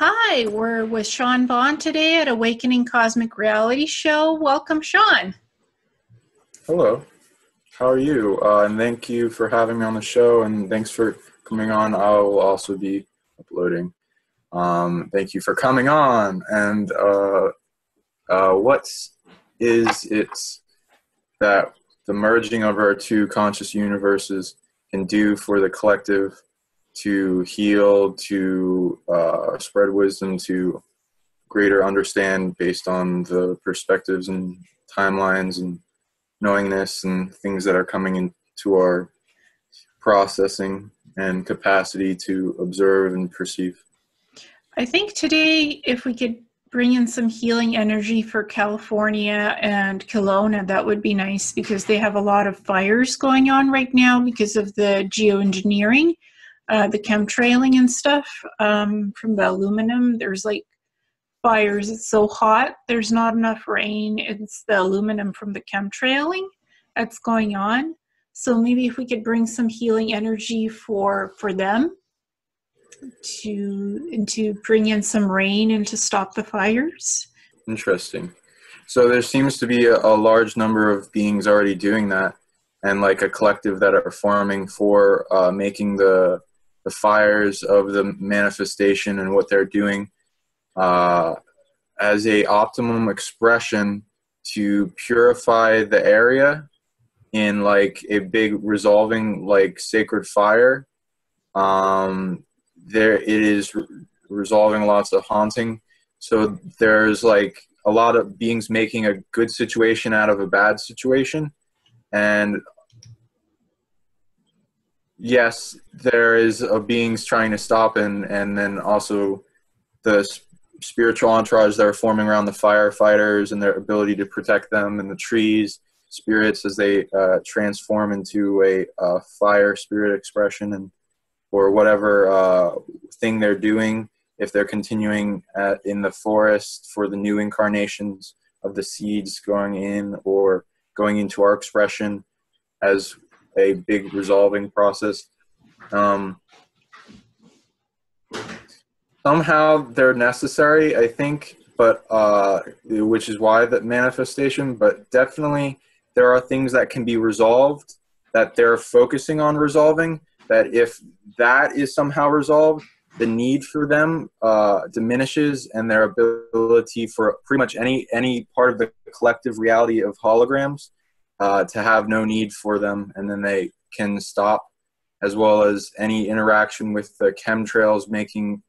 Hi, we're with Sean Bond today at Awakening Cosmic Reality Show. Welcome, Sean. Hello, how are you? And thank you for having me on the show, and thanks for coming on. I will also be uploading. Thank you for coming on. And what is it that the merging of our two conscious universes can do for the collective to heal, to spread wisdom, to greater understand based on the perspectives and timelines and knowingness and things that are coming into our processing and capacity to observe and perceive? I think today, if we could bring in some healing energy for California and Kelowna, that would be nice because they have a lot of fires going on right now because of the geoengineering, the chemtrailing and stuff from the aluminum. There's like fires. It's so hot. There's not enough rain. It's the aluminum from the chemtrailing that's going on. So maybe if we could bring some healing energy for them to bring in some rain and to stop the fires. Interesting. So there seems to be a large number of beings already doing that, and like a collective that are forming for making the fires of the manifestation and what they're doing as a optimum expression to purify the area in like a big resolving like sacred fire. There it is resolving lots of haunting. So there's like a lot of beings making a good situation out of a bad situation. And yes, there is a beings trying to stop, and then also the spiritual entourage that are forming around the firefighters and their ability to protect them, and the trees, spirits as they transform into a fire spirit expression, and or whatever thing they're doing, if they're continuing in the forest for the new incarnations of the seeds going in or going into our expression as a big resolving process. Somehow they're necessary, I think, but which is why that manifestation, but definitely there are things that can be resolved that they're focusing on resolving, that if that is somehow resolved, the need for them diminishes, and their ability for pretty much any part of the collective reality of holograms to have no need for them, and then they can stop, as well as any interaction with the chemtrails making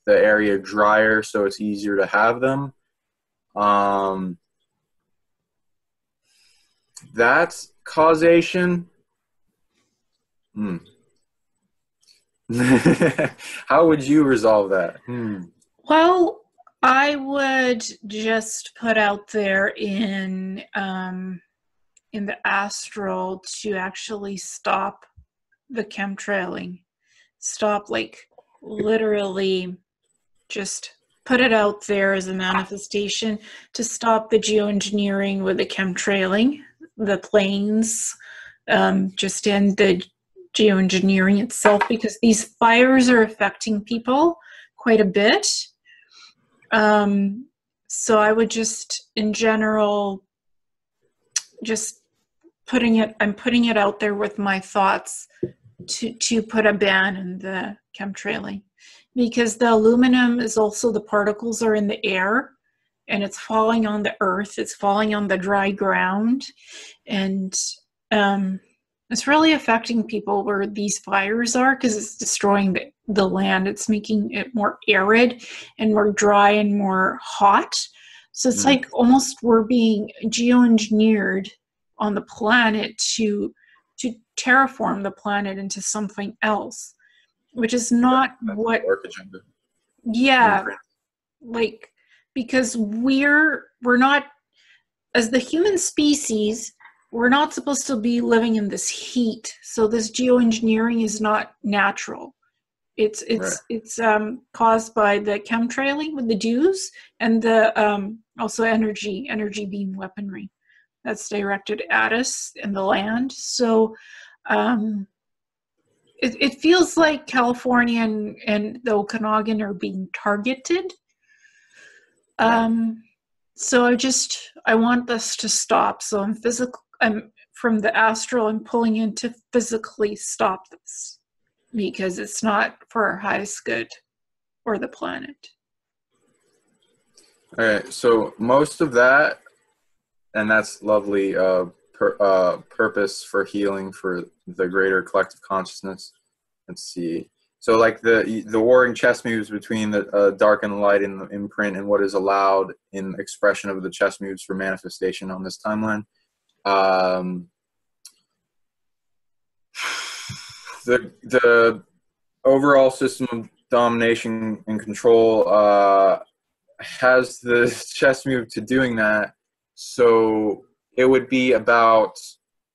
the area drier so it's easier to have them. That's causation. How would you resolve that? Well, I would just put out there in the astral to actually stop the chemtrailing. Stop, like, literally just put it out there as a manifestation to stop the geoengineering with the chemtrailing, the planes, just in the geoengineering itself, because these fires are affecting people quite a bit. So I would just, in general, just I'm putting it out there with my thoughts to put a ban on the chemtrailing, because the aluminum is also, the particles are in the air and it's falling on the earth, it's falling on the dry ground, and it's really affecting people where these fires are, because it's destroying the land. It's making it more arid and more dry and more hot. So it's like almost we're being geoengineered on the planet to terraform the planet into something else, which is not what. Yeah, like, because we're not, as the human species, we're not supposed to be living in this heat. So this geoengineering is not natural. It's caused by the chemtrailing with the dews, and the also energy beam weaponry that's directed at us and the land. So it feels like California and the Okanagan are being targeted. So I want this to stop. So I'm from the astral, I'm pulling in to physically stop this because it's not for our highest good or the planet. All right, so most of that, and that's lovely, purpose for healing for the greater collective consciousness. Let's see. So like the warring chess moves between the dark and the light in the imprint and what is allowed in expression of the chess moves for manifestation on this timeline. The overall system of domination and control has the chess move to doing that. So it would be about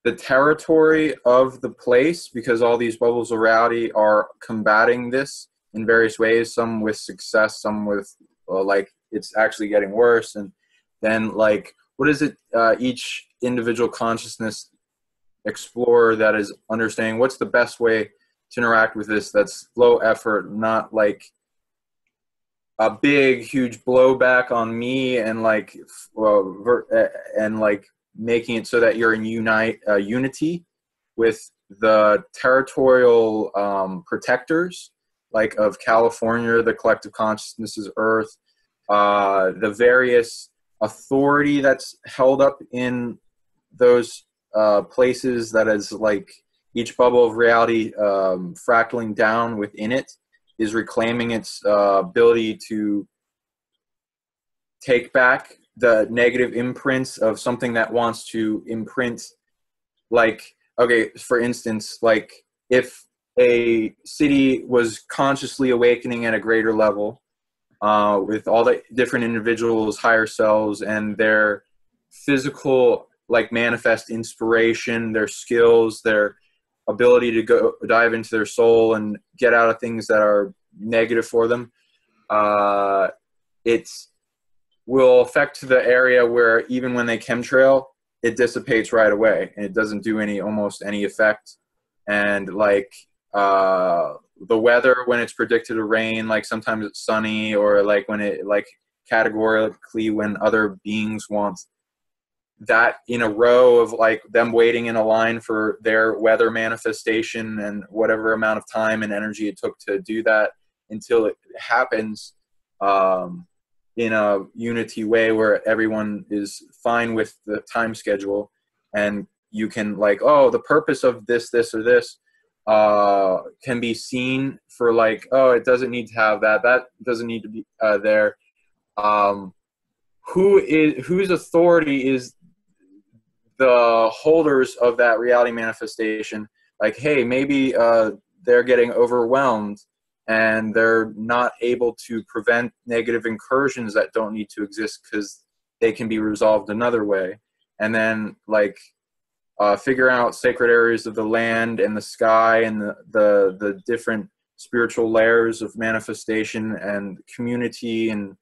the territory of the place, because all these bubbles of reality are combating this in various ways, some with success, some with like it's actually getting worse. And then like, what is it each individual consciousness explorer that is understanding what's the best way to interact with this that's low effort, not like a big huge blowback on me, and like and like making it so that you're in unity with the territorial protectors, like of California, the collective consciousness is Earth, the various authority that's held up in those places, that is like each bubble of reality fractaling down within it is reclaiming its ability to take back the negative imprints of something that wants to imprint. Like, okay, for instance, like if a city was consciously awakening at a greater level with all the different individuals, higher selves, and their physical like manifest inspiration, their skills, their ability to go dive into their soul and get out of things that are negative for them, it will affect the area where even when they chemtrail, it dissipates right away and it doesn't do almost any effect. And like the weather, when it's predicted to rain, like sometimes it's sunny, or like when it like categorically when other beings want that in a row of like them waiting in a line for their weather manifestation and whatever amount of time and energy it took to do that until it happens in a unity way where everyone is fine with the time schedule, and you can like, oh, the purpose of this or this can be seen for like, oh, it doesn't need to have that doesn't need to be there. Whose authority is the holders of that reality manifestation? Like, hey, maybe they're getting overwhelmed and they're not able to prevent negative incursions that don't need to exist because they can be resolved another way. And then like figure out sacred areas of the land and the sky and the different spiritual layers of manifestation and community. And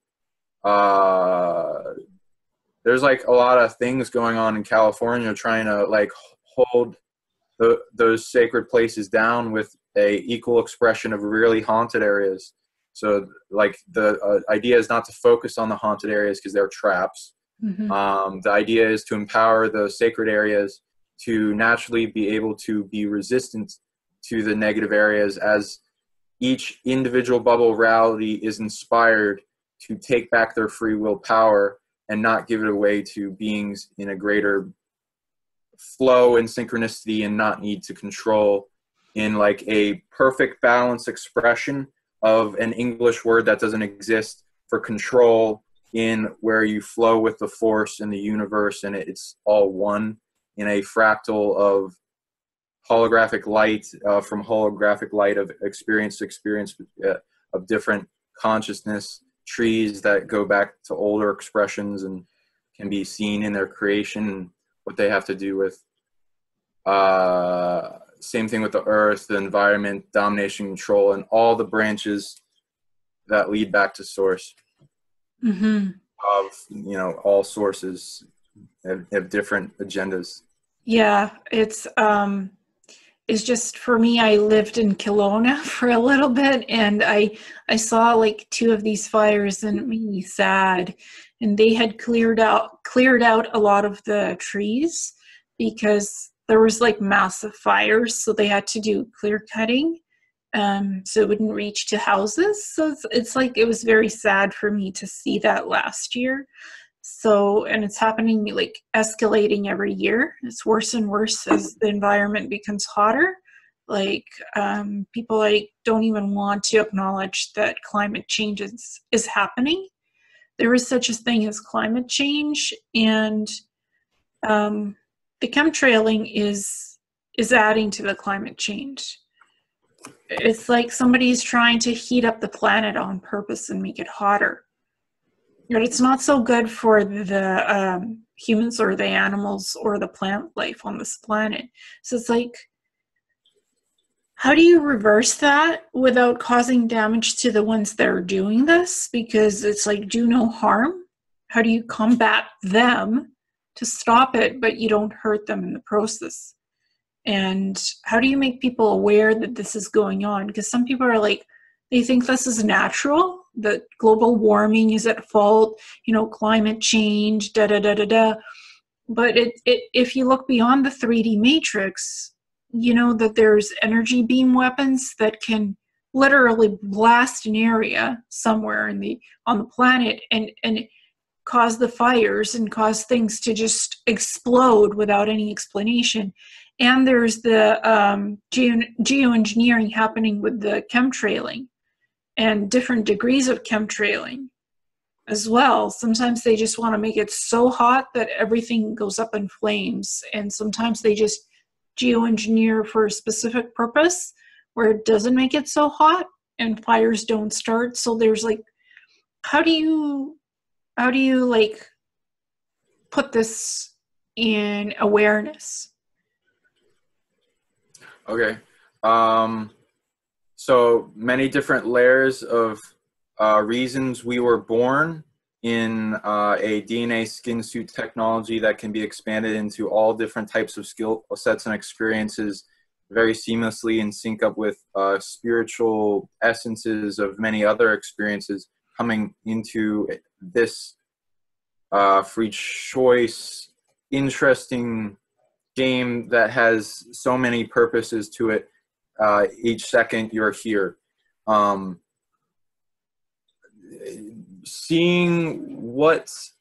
there's like a lot of things going on in California trying to like hold those sacred places down with a equal expression of really haunted areas. So like the idea is not to focus on the haunted areas because they're traps. Mm-hmm. The idea is to empower the sacred areas to naturally be able to be resistant to the negative areas, as each individual bubble of reality is inspired to take back their free will power and not give it away to beings in a greater flow and synchronicity, and not need to control in like a perfect balance expression of an English word that doesn't exist for control, in where you flow with the force in the universe and it's all one in a fractal of holographic light, from holographic light of experience to experience, of different consciousness trees that go back to older expressions and can be seen in their creation and what they have to do with same thing with the earth, the environment, domination, control, and all the branches that lead back to source. Mm-hmm. Of all sources have different agendas. Yeah, it's is just, for me, I lived in Kelowna for a little bit, and I saw like 2 of these fires, and it made me sad. And they had cleared out a lot of the trees because there was like massive fires, so they had to do clear cutting, so it wouldn't reach to houses. So it's like, it was very sad for me to see that last year. So, and it's happening, like escalating every year. It's worse and worse as the environment becomes hotter. Like, people like don't even want to acknowledge that climate change is happening. There is such a thing as climate change, and the chemtrailing is adding to the climate change. It's like somebody's trying to heat up the planet on purpose and make it hotter. But it's not so good for the humans or the animals or the plant life on this planet. So it's like, how do you reverse that without causing damage to the ones that are doing this? Because it's like, do no harm. How do you combat them to stop it, but you don't hurt them in the process? And how do you make people aware that this is going on? Because some people are like, they think this is natural, that global warming is at fault, climate change, da-da-da-da-da. But if you look beyond the 3D matrix, you know that there's energy beam weapons that can literally blast an area somewhere on the planet and cause the fires and cause things to just explode without any explanation. And there's the geoengineering happening with the chemtrailing and different degrees of chemtrailing as well. Sometimes they just want to make it so hot that everything goes up in flames. And sometimes they just geoengineer for a specific purpose where it doesn't make it so hot and fires don't start. So there's like, how do you like put this in awareness? Okay. So many different layers of reasons we were born in a DNA skin suit technology that can be expanded into all different types of skill sets and experiences very seamlessly and sync up with spiritual essences of many other experiences coming into this free choice, interesting game that has so many purposes to it. Each second you're here. Seeing what's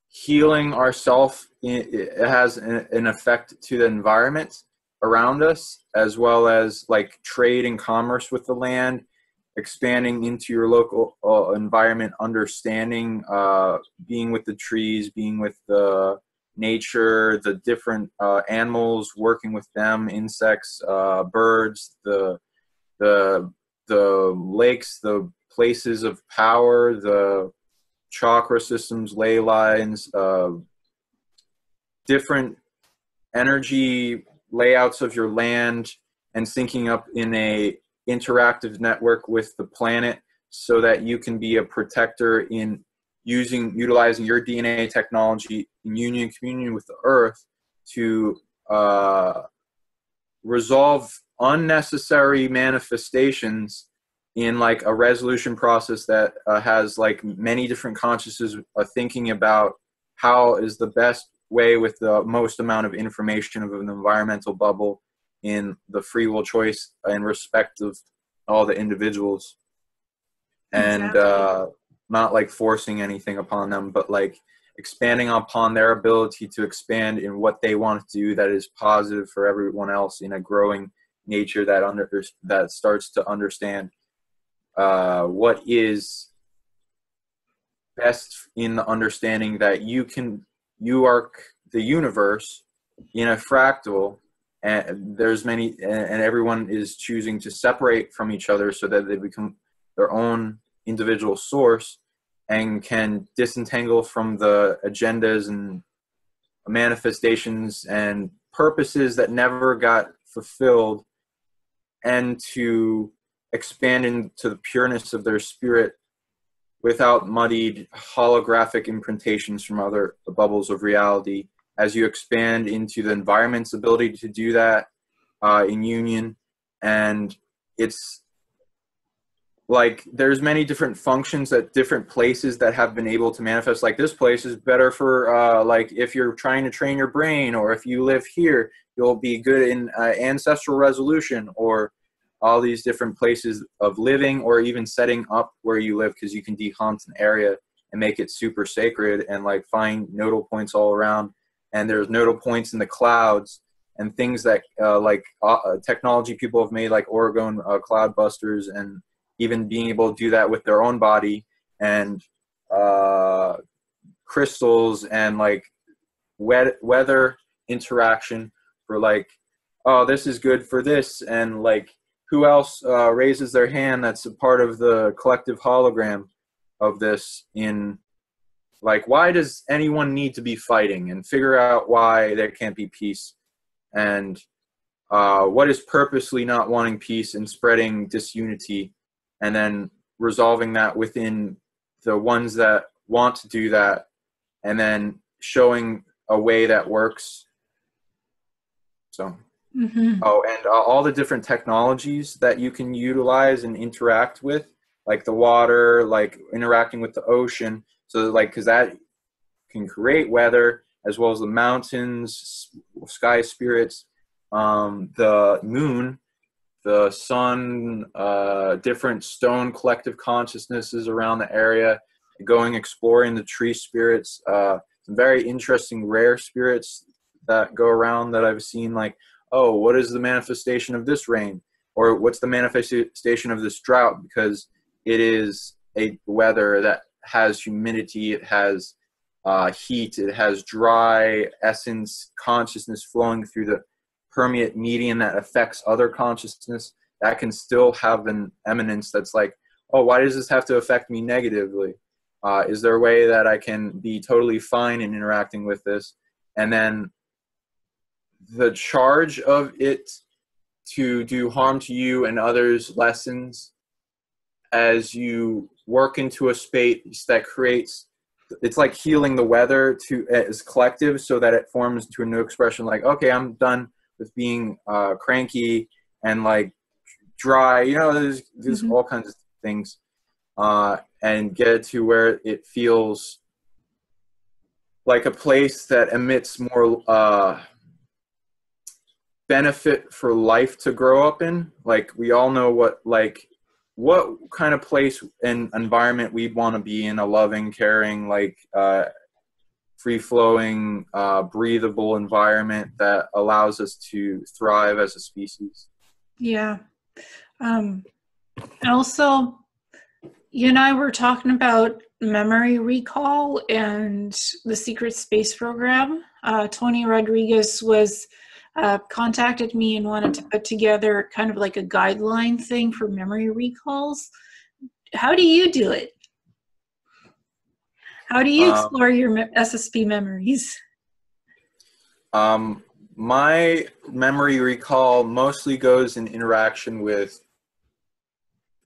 healing ourself has an effect to the environment around us, as well as like trade and commerce with the land, expanding into your local environment, understanding, being with the trees, being with the nature, the different animals, working with them, insects, birds, the lakes, the places of power, the chakra systems, ley lines, different energy layouts of your land, and syncing up in a interactive network with the planet so that you can be a protector in utilizing your DNA technology in communion with the earth to resolve unnecessary manifestations in like a resolution process that has like many different consciousness thinking about how is the best way with the most amount of information of an environmental bubble in the free will choice and respect of all the individuals. And Exactly. not like forcing anything upon them, but like expanding upon their ability to expand in what they want to do that is positive for everyone else in a growing nature that starts to understand what is best in the understanding that you are the universe in a fractal, and there's many, and everyone is choosing to separate from each other so that they become their own individual source and can disentangle from the agendas and manifestations and purposes that never got fulfilled, and to expand into the pureness of their spirit without muddied holographic imprintations from other bubbles of reality. As you expand into the environment's ability to do that, in union, and it's like there's many different functions at different places that have been able to manifest. Like this place is better for like if you're trying to train your brain, or if you live here, you'll be good in ancestral resolution, or all these different places of living, or even setting up where you live, because you can de-haunt an area and make it super sacred, and like find nodal points all around. And there's nodal points in the clouds and things that technology people have made, like Oregon cloud busters, and even being able to do that with their own body, and crystals, and like weather interaction for like, oh, this is good for this, and like who else raises their hand that's a part of the collective hologram of this, in like, why does anyone need to be fighting, and figure out why there can't be peace, and what is purposely not wanting peace and spreading disunity, and then resolving that within the ones that want to do that, and then showing a way that works. So, oh, and all the different technologies that you can utilize and interact with, like the water, like interacting with the ocean. So like, because that can create weather, as well as the mountains, sky spirits, the moon, the sun, different stone collective consciousnesses around the area, going exploring the tree spirits, some very interesting rare spirits that go around that I've seen, like, oh, what is the manifestation of this rain, or what's the manifestation of this drought, because it is a weather that has humidity, it has heat, it has dry essence consciousness flowing through the permeate medium that affects other consciousness, that can still have an eminence that's like, oh, why does this have to affect me negatively? Is there a way that I can be totally fine in interacting with this? And then the charge of it to do harm to you and others lessens as you work into a space that creates, it's like healing the weather to as collective, so that it forms to a new expression, like, okay, I'm done with being cranky and like dry, you know, there's all kinds of things, and get it to where it feels like a place that emits more benefit for life to grow up in. Like, we all know what kind of place and environment we'd want to be in, a loving, caring, like free-flowing, breathable environment that allows us to thrive as a species. Yeah. Also, you and I were talking about memory recall and the secret space program. Tony Rodriguez was contacted me and wanted to put together kind of like a guideline thing for memory recalls. How do you do it? How do you explore your SSP memories? My memory recall mostly goes in interaction with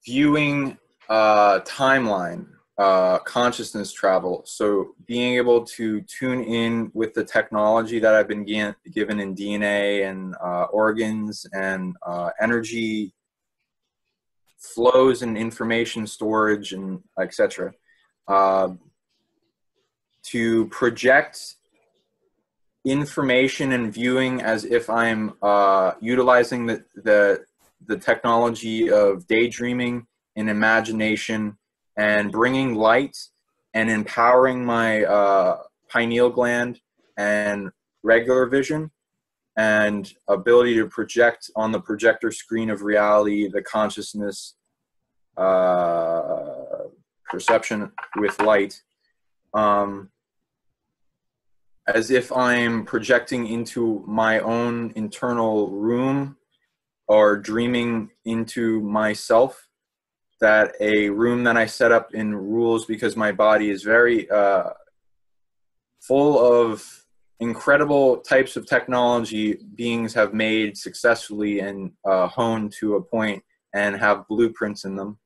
viewing timeline, consciousness travel. So being able to tune in with the technology that I've been given in DNA and organs and energy flows and information storage and etc. To project information and viewing as if I'm utilizing the technology of daydreaming and imagination, and bringing light and empowering my pineal gland and regular vision and ability to project on the projector screen of reality the consciousness perception with light, as if I'm projecting into my own internal room or dreaming into myself, that a room that I set up in rules, because my body is very full of incredible types of technology beings have made successfully and honed to a point and have blueprints in them.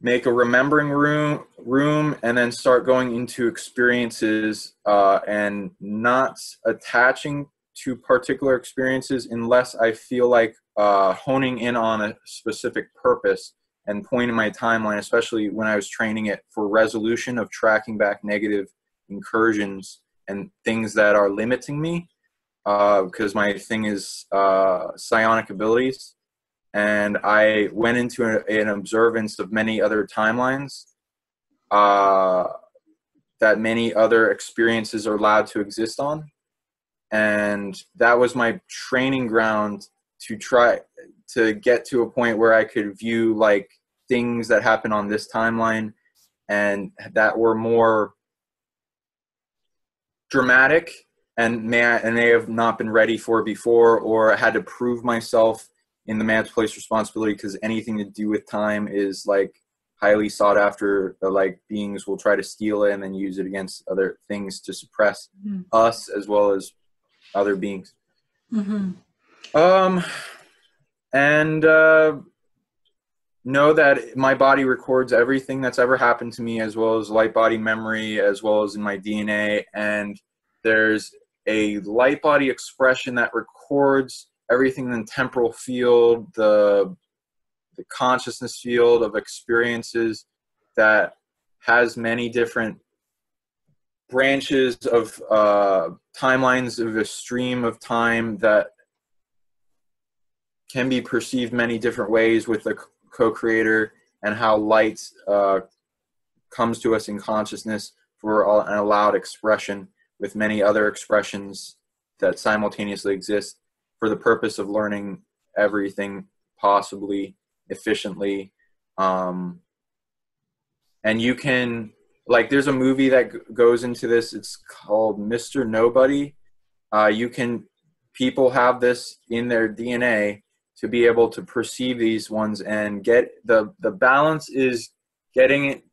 make a remembering room and then start going into experiences and not attaching to particular experiences unless I feel like honing in on a specific purpose and pointing my timeline, especially when I was training it for resolution of tracking back negative incursions and things that are limiting me, because my thing is psionic abilities. And I went into an observance of many other timelines that many other experiences are allowed to exist on. And that was my training ground to try to get to a point where I could view like things that happen on this timeline and that were more dramatic and may have not been ready for before, or I had to prove myself in the man's place responsibility, because anything to do with time is like highly sought after. Like beings will try to steal it and then use it against other things to suppress us as well as other beings. And know that my body records everything that's ever happened to me, as well as light body memory, as well as in my DNA. And there's a light body expression that records everything in the temporal field, the consciousness field of experiences, that has many different branches of timelines of a stream of time that can be perceived many different ways with the co-creator, and how light comes to us in consciousness for an allowed expression with many other expressions that simultaneously exist for the purpose of learning everything possibly efficiently. And you can, like, there's a movie that goes into this. It's called Mr. Nobody. People have this in their DNA to be able to perceive these ones and get the balance is getting it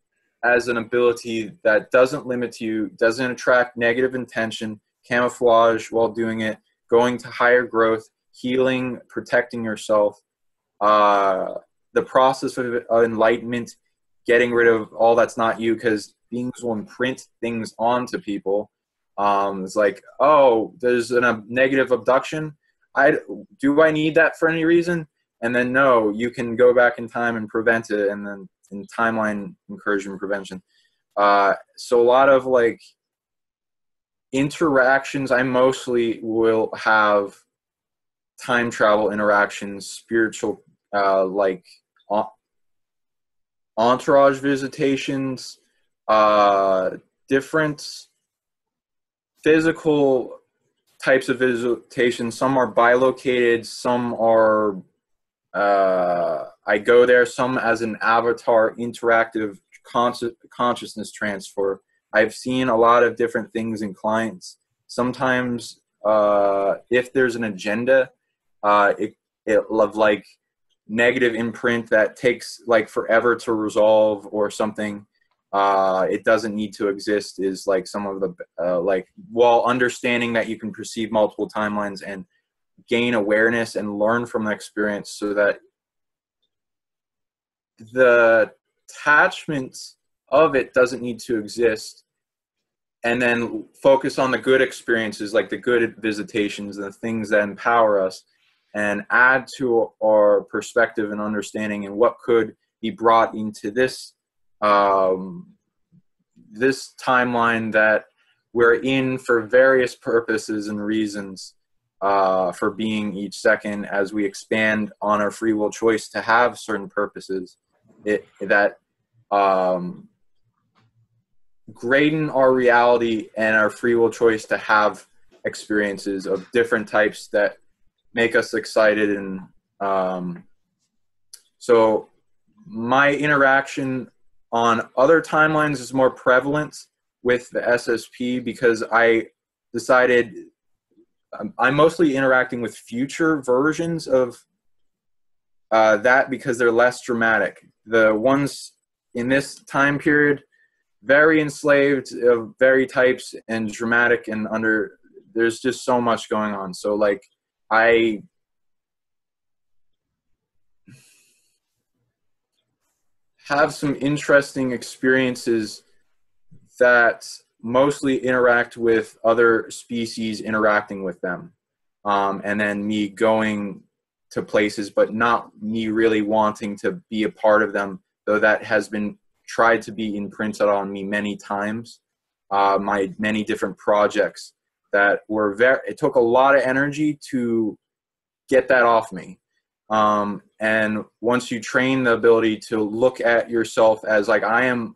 as an ability that doesn't limit you, doesn't attract negative intention, camouflage while doing it, going to higher growth, healing, protecting yourself, the process of enlightenment, getting rid of all that's not you, because beings will imprint things onto people. It's like, oh, there's a negative abduction. Do I need that for any reason? And then no, you can go back in time and prevent it, and then in timeline incursion prevention. So a lot of like interactions, I mostly will have time travel interactions, spiritual like entourage visitations, different physical types of visitation. Some are bilocated, some are I go there, some as an avatar interactive consciousness transfer. I've seen a lot of different things in clients. Sometimes if there's an agenda, it of like negative imprint that takes like forever to resolve or something, it doesn't need to exist, is like some of the like, while understanding that you can perceive multiple timelines and gain awareness and learn from the experience, so that the attachment of it doesn't need to exist, and then focus on the good experiences, like the good visitations and the things that empower us and add to our perspective and understanding, and what could be brought into this this timeline that we're in for various purposes and reasons, for being each second, as we expand on our free will choice to have certain purposes that graden our reality and our free will choice to have experiences of different types that make us excited. And so my interaction on other timelines is more prevalent with the SSP, because I decided I'm mostly interacting with future versions of that, because they're less dramatic. The ones in this time period, very enslaved of very types and dramatic, and there's just so much going on. So like I have some interesting experiences that mostly interact with other species interacting with them. And then me going to places, but not me really wanting to be a part of them, though that has been tried to be imprinted on me many times. My many different projects that were it took a lot of energy to get that off me. And once you train the ability to look at yourself as like, I am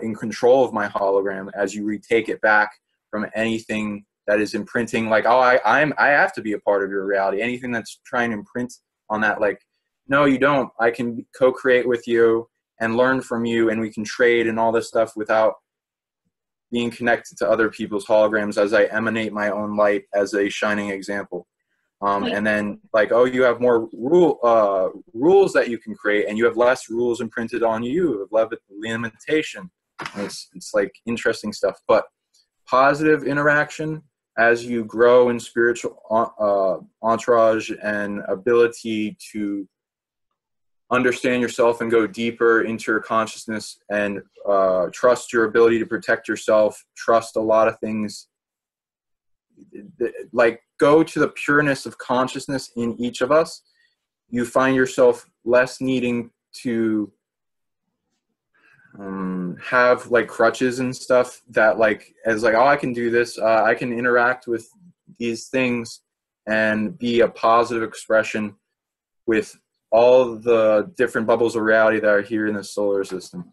in control of my hologram, as you retake it back from anything that is imprinting, like, oh, I have to be a part of your reality. Anything that's trying to imprint on that, like, no, you don't. I can co-create with you and learn from you, and we can trade and all this stuff without being connected to other people's holograms as I emanate my own light as a shining example. And then, like, oh, you have more rules that you can create, and you have less rules imprinted on you, of limitation. It's like interesting stuff. But positive interaction as you grow in spiritual entourage and ability to understand yourself and go deeper into your consciousness, and trust your ability to protect yourself, trust a lot of things, like go to the pureness of consciousness in each of us. You find yourself less needing to have like crutches and stuff that like, as like, oh, I can do this, I can interact with these things and be a positive expression with all the different bubbles of reality that are here in the solar system.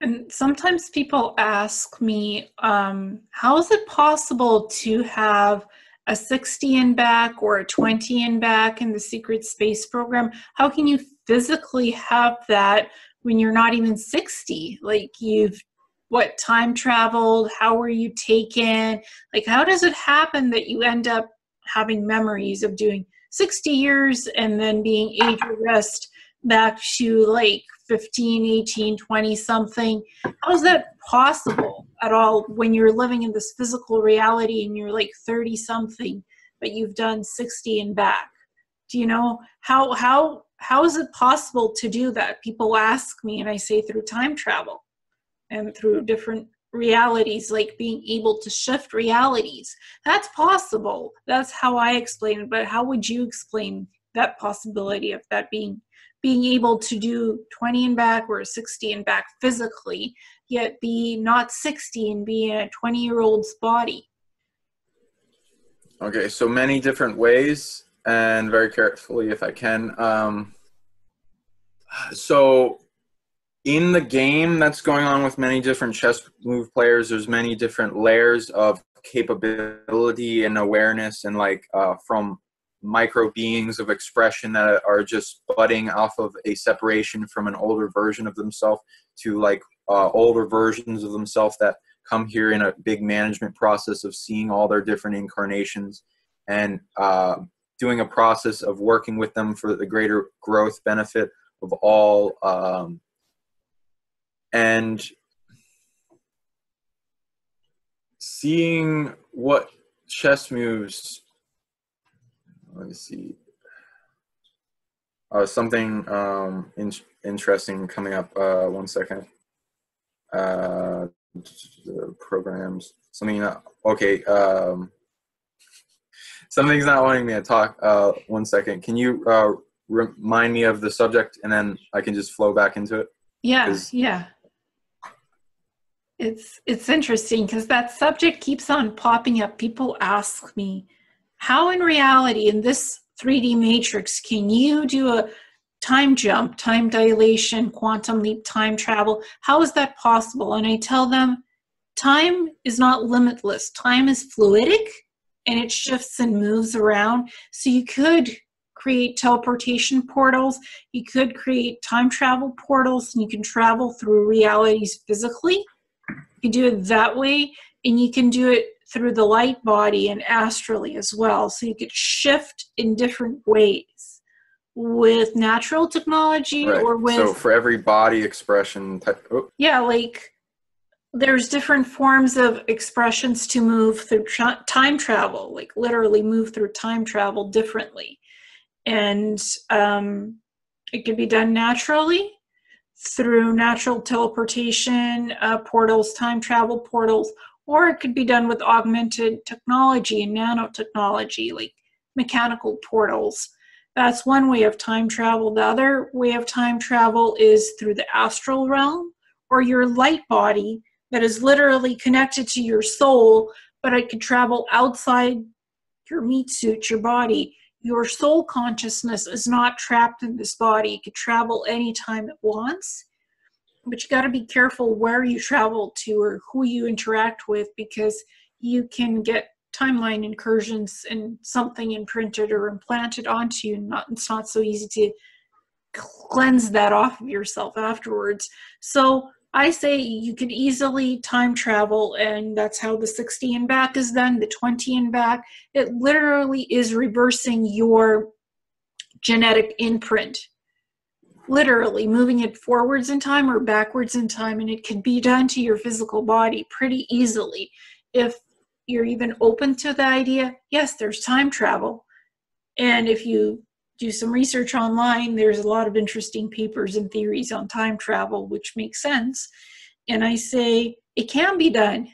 And sometimes people ask me, how is it possible to have a 60 in back or a 20 in back in the secret space program? How can you physically have that when you're not even 60? Like, you've, what, time traveled? How were you taken? Like, how does it happen that you end up having memories of doing 60 years and then being age arrest back to like 15, 18, 20 something? How is that possible at all when you're living in this physical reality and you're like 30 something, but you've done 60 and back? Do you know how is it possible to do that? People ask me, and I say through time travel and through different realities, like being able to shift realities. That's possible. That's how I explain it. But how would you explain that possibility of that being able to do 20 and back or 60 and back physically, yet be not 60 and be in a 20-year-old's body? Okay, so many different ways, and very carefully if I can. So in the game that's going on with many different chess move players, there's many different layers of capability and awareness, and like from micro beings of expression that are just budding off of a separation from an older version of themselves, to like older versions of themselves that come here in a big management process of seeing all their different incarnations and doing a process of working with them for the greater growth benefit of all. And seeing what chess moves, let me see, something interesting coming up, 1 second. Programs, something, okay, something's not wanting me to talk, 1 second. Can you remind me of the subject, and then I can just flow back into it? Yeah. It's interesting because that subject keeps on popping up. People ask me, how in reality, in this 3D matrix, can you do a time jump, time dilation, quantum leap, time travel? How is that possible? And I tell them, time is not limitless. Time is fluidic, and it shifts and moves around. So you could create teleportation portals, you could create time travel portals, and you can travel through realities physically. You can do it that way, and you can do it through the light body and astrally as well. So you could shift in different ways with natural technology, right, or with... So for every body expression type, Yeah, like there's different forms of expressions to move through time travel, like literally move through time travel differently. And it can be done naturally through natural teleportation portals, time travel portals, or it could be done with augmented technology and nanotechnology, like mechanical portals. That's one way of time travel. The other way of time travel is through the astral realm, or your light body that is literally connected to your soul, but it could travel outside your meat suit, your body. Your soul consciousness is not trapped in this body. It could travel anytime it wants, but you got to be careful where you travel to or who you interact with, because you can get timeline incursions and something imprinted or implanted onto you. It's not so easy to cleanse that off of yourself afterwards. So I say you could easily time travel, and that's how the 60 and back is done, the 20 and back. It literally is reversing your genetic imprint, literally moving it forwards in time or backwards in time, and it can be done to your physical body pretty easily. If you're even open to the idea, yes, there's time travel. And if you do some research online, there's a lot of interesting papers and theories on time travel, which makes sense. And I say it can be done.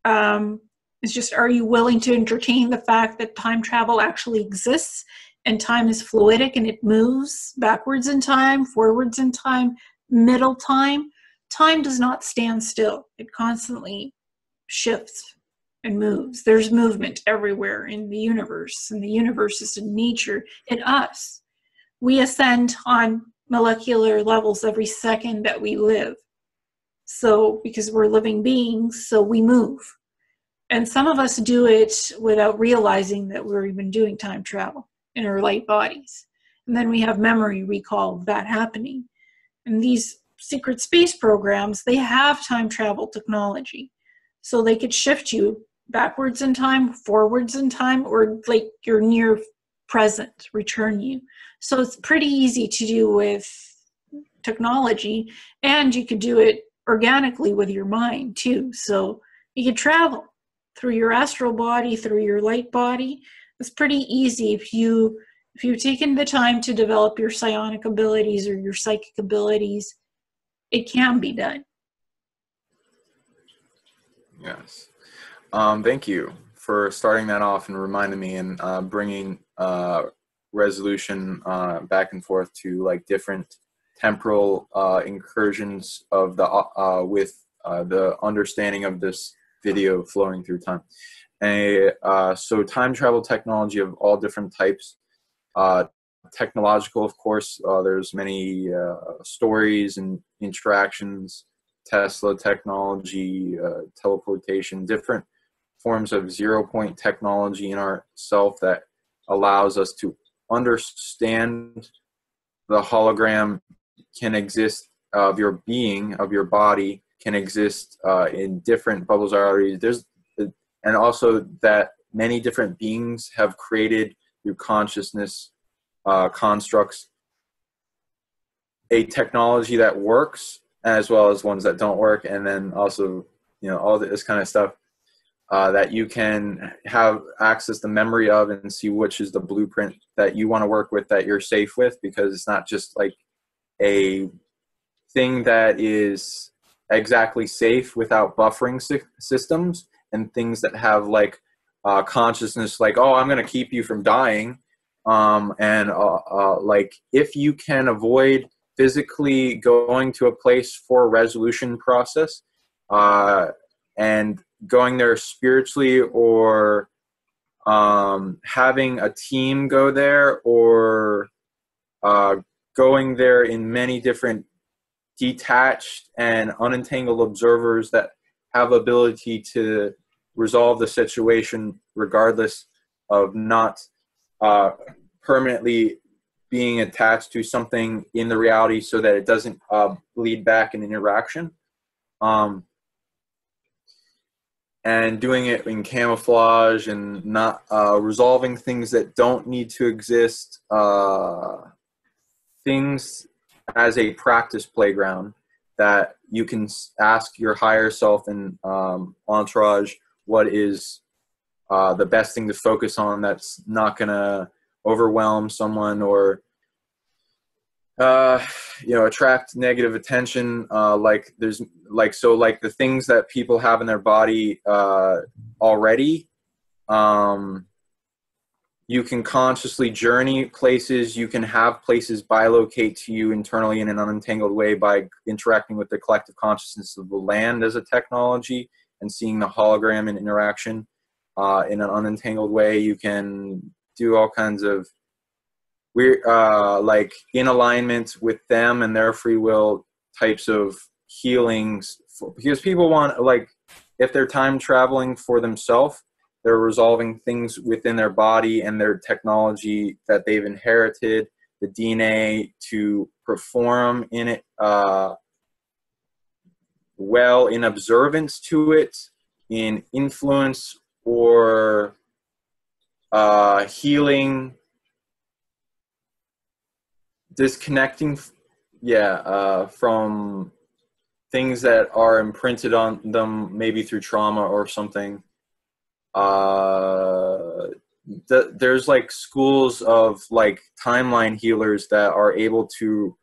It's just, are you willing to entertain the fact that time travel actually exists and time is fluidic and it moves backwards in time, forwards in time, middle time? Time does not stand still. It constantly shifts and moves. There's movement everywhere in the universe, and the universe is in nature, in us. We ascend on molecular levels every second that we live. So, because we're living beings, so we move. And some of us do it without realizing that we're even doing time travel in our light bodies. And then we have memory recall of that happening. And these secret space programs, they have time travel technology. So they could shift you backwards in time, forwards in time, or like your near present, return you. So it's pretty easy to do with technology, and you could do it organically with your mind too. So you could travel through your astral body, through your light body. It's pretty easy if you've taken the time to develop your psionic abilities or your psychic abilities. It can be done. Yes. Thank you for starting that off and reminding me, and bringing resolution back and forth to like different temporal incursions of the with the understanding of this video flowing through time. So time travel technology of all different types. Technological, of course, there's many stories and interactions, Tesla technology, teleportation, different forms of zero-point technology in ourself that allows us to understand the hologram can exist of your being, of your body, can exist in different bubbles already. And also that many different beings have created through consciousness constructs a technology that works, as well as ones that don't work, and then also, you know, all this kind of stuff that you can have access to memory of and see which is the blueprint that you want to work with, that you're safe with, because it's not just like a thing that is exactly safe without buffering systems and things that have like consciousness, like, oh, I'm going to keep you from dying. Like if you can avoid physically going to a place for a resolution process and going there spiritually, or having a team go there, or going there in many different detached and unentangled observers that have ability to resolve the situation regardless of not permanently being attached to something in the reality, so that it doesn't bleed back in interaction. And doing it in camouflage and not resolving things that don't need to exist, things as a practice playground that you can ask your higher self and entourage what is the best thing to focus on that's not going to overwhelm someone or uh, attract negative attention. Like there's like the things that people have in their body already. You can consciously journey places. You can have places bilocate to you internally in an unentangled way by interacting with the collective consciousness of the land as a technology and seeing the hologram and interaction in an unentangled way. You can do all kinds of weird, like in alignment with them and their free will types of healings, because people want, like, if they're time traveling for themselves, they're resolving things within their body and their technology that they've inherited, the DNA to perform in it well, in observance to it, in influence or healing, disconnecting, from things that are imprinted on them, maybe through trauma or something. There's like schools of like timeline healers that are able to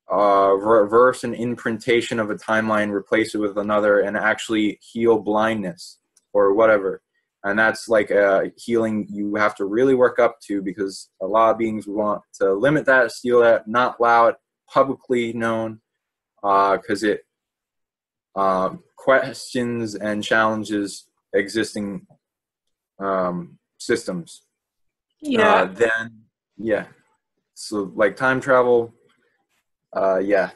reverse an imprintation of a timeline, replace it with another, and actually heal blindness or whatever. And that's like a healing you have to really work up to, because a lot of beings want to limit that, steal that, not allow it publicly known, because it questions and challenges existing systems. Yeah. So like time travel, and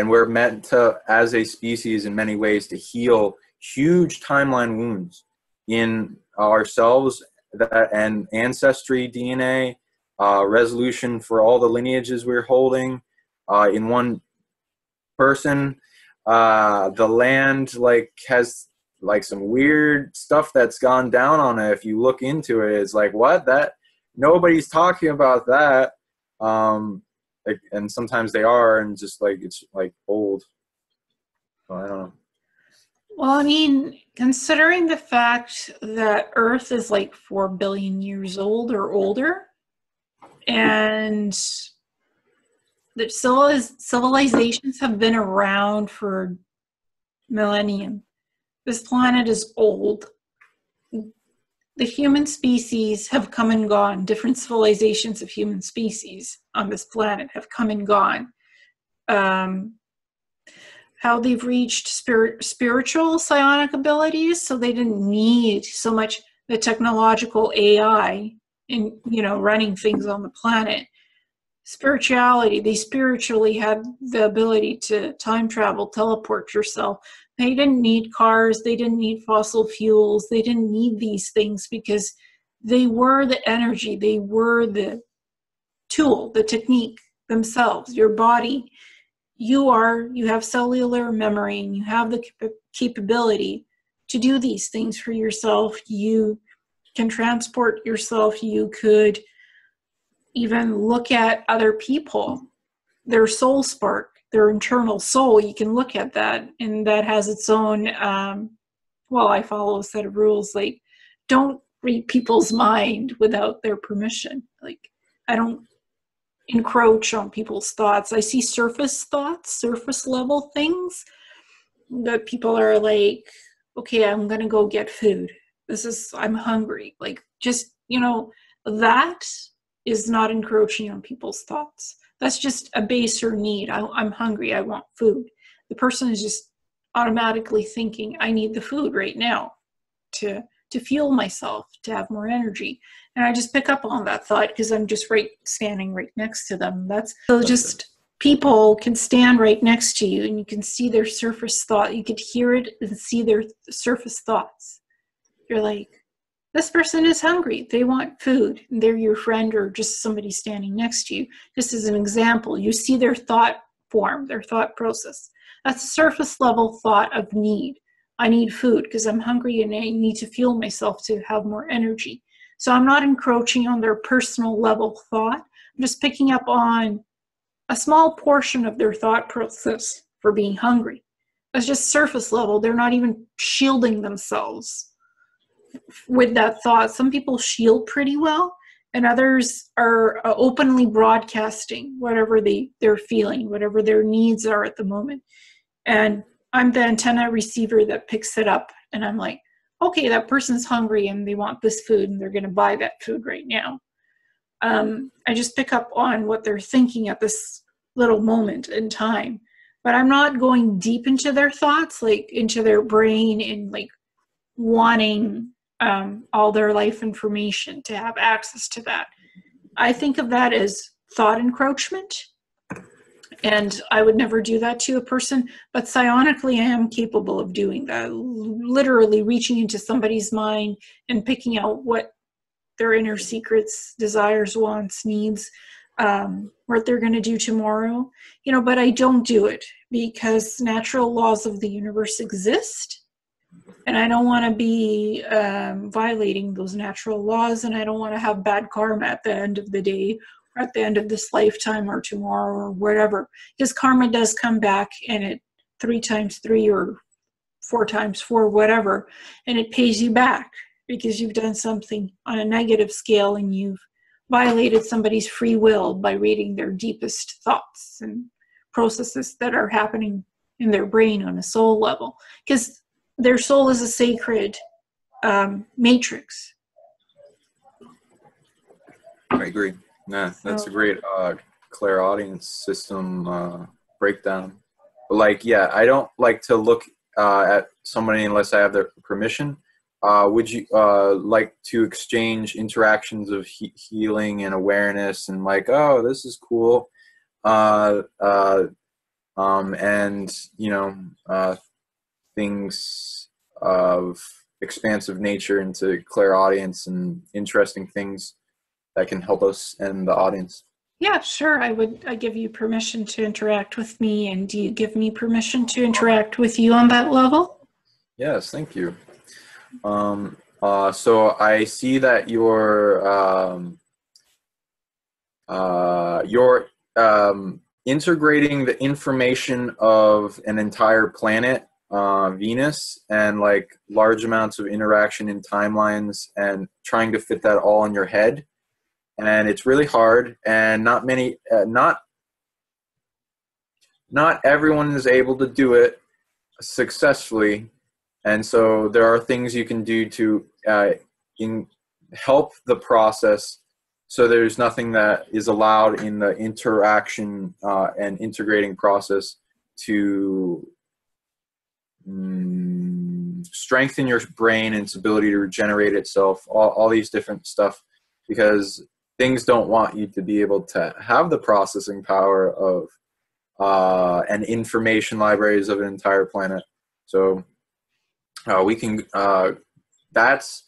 we're meant to, as a species, in many ways, to heal huge timeline wounds in ourselves, and ancestry DNA, resolution for all the lineages we're holding in one person. The land has like some weird stuff that's gone down on it. If you look into it, it's like, what? That nobody's talking about that. And sometimes they are, and just like it's like old. So I don't know. Well, I mean, considering the fact that Earth is like 4 billion years old or older, and that civilizations have been around for millennium, this planet is old. The human species have come and gone. Different civilizations of human species on this planet have come and gone. How they've reached spiritual psionic abilities, so they didn't need so much the technological AI in, running things on the planet. Spirituality, they spiritually had the ability to time travel, teleport yourself. They didn't need cars, they didn't need fossil fuels, they didn't need these things, because they were the energy, they were the tool, the technique themselves. Your body, you have cellular memory, and you have the capability to do these things for yourself. You can transport yourself. You could even look at other people, their soul spark, their internal soul. You can look at that, and that has its own, I follow a set of rules, like, don't read people's mind without their permission. Like, I don't encroach on people's thoughts. I see surface thoughts, surface level things that people are like, okay, I'm going to go get food. I'm hungry. Like, just, that is not encroaching on people's thoughts. That's just a baser need. I'm hungry. I want food. The person is just automatically thinking, I need the food right now to fuel myself, to have more energy. And I just pick up on that thought because I'm just standing right next to them. People can stand right next to you, and you can see their surface thought. You could hear it and see their surface thoughts. You're like, this person is hungry. They want food. And they're your friend, or just somebody standing next to you. Just as an example, you see their thought form, their thought process. That's a surface level thought of need. I need food because I'm hungry and I need to fuel myself to have more energy. So I'm not encroaching on their personal level thought. I'm just picking up on a small portion of their thought process for being hungry. That's just surface level. They're not even shielding themselves with that thought. Some people shield pretty well, and others are openly broadcasting whatever they're feeling, whatever their needs are at the moment. And I'm the antenna receiver that picks it up, and I'm like, okay, that person's hungry and they want this food and they're going to buy that food right now. I just pick up on what they're thinking at this little moment in time, but I'm not going deep into their thoughts, like into their brain and like wanting all their life information to have access to that. I think of that as thought encroachment, and I would never do that to a person, but psionically I am capable of doing that, literally reaching into somebody's mind and picking out what their inner secrets, desires, wants, needs, what they're going to do tomorrow, you know, but I don't do it because natural laws of the universe exist. And I don't want to be violating those natural laws, and I don't want to have bad karma at the end of the day, or at the end of this lifetime, or tomorrow, or whatever. Because karma does come back, and it 3 times 3 or 4 times 4, whatever, and it pays you back because you've done something on a negative scale and you've violated somebody's free will by reading their deepest thoughts and processes that are happening in their brain on a soul level. Because their soul is a sacred matrix. I agree. Yeah, that's a great clairaudience system breakdown. But like, yeah, I don't like to look at somebody unless I have their permission. Would you like to exchange interactions of healing and awareness and like, oh, this is cool, and you know, things of expansive nature into clairaudience and interesting things that can help us and the audience? Yeah, sure. I give you permission to interact with me, and do you give me permission to interact with you on that level? Yes, thank you. So I see that you're integrating the information of an entire planet, Venus, and like large amounts of interaction in timelines and trying to fit that all in your head. And it's really hard, and not everyone is able to do it successfully. And so there are things you can do to help the process, so there's nothing that is allowed in the interaction and integrating process to strengthen your brain and its ability to regenerate itself, all these different stuff, because things don't want you to be able to have the processing power of and information libraries of an entire planet. So we can, that's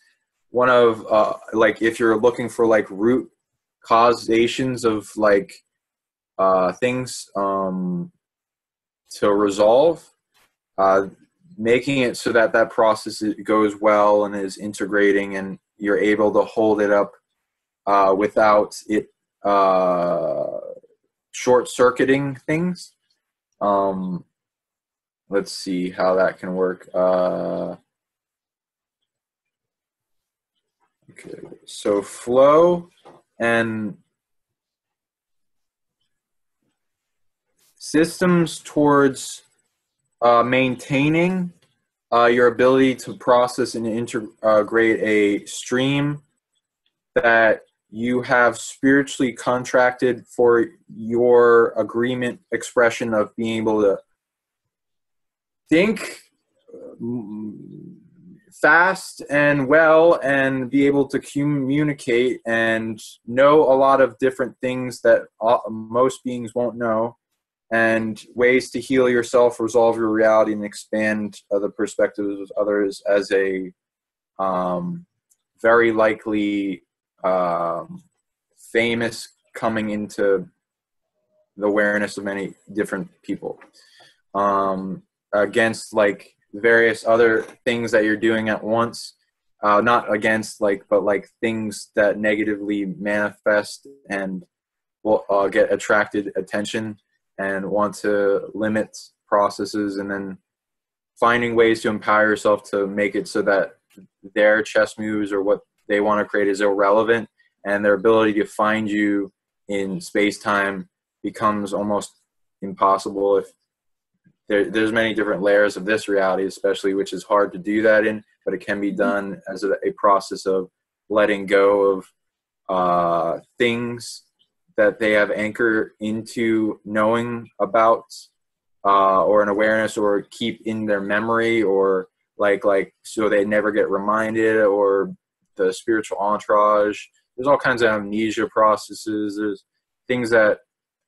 one of, like, if you're looking for like root causations of like things to resolve, making it so that that process goes well and is integrating and you're able to hold it up without it short-circuiting things. Let's see how that can work. Okay, so flow and systems towards maintaining your ability to process and integrate a stream that you have spiritually contracted for your agreement expression of being able to think fast and well and be able to communicate and know a lot of different things that most beings won't know, and ways to heal yourself, resolve your reality, and expand the perspectives of others as a very likely famous coming into the awareness of many different people, against like various other things that you're doing at once, not against like, but like things that negatively manifest and will get attracted attention and want to limit processes, and then finding ways to empower yourself to make it so that their chess moves or what they want to create is irrelevant, and their ability to find you in space-time becomes almost impossible. If there's many different layers of this reality, especially, which is hard to do that in, but it can be done as a process of letting go of things that they have anchor into knowing about, or an awareness, or keep in their memory, or like so they never get reminded, or the spiritual entourage. There's all kinds of amnesia processes. There's things that,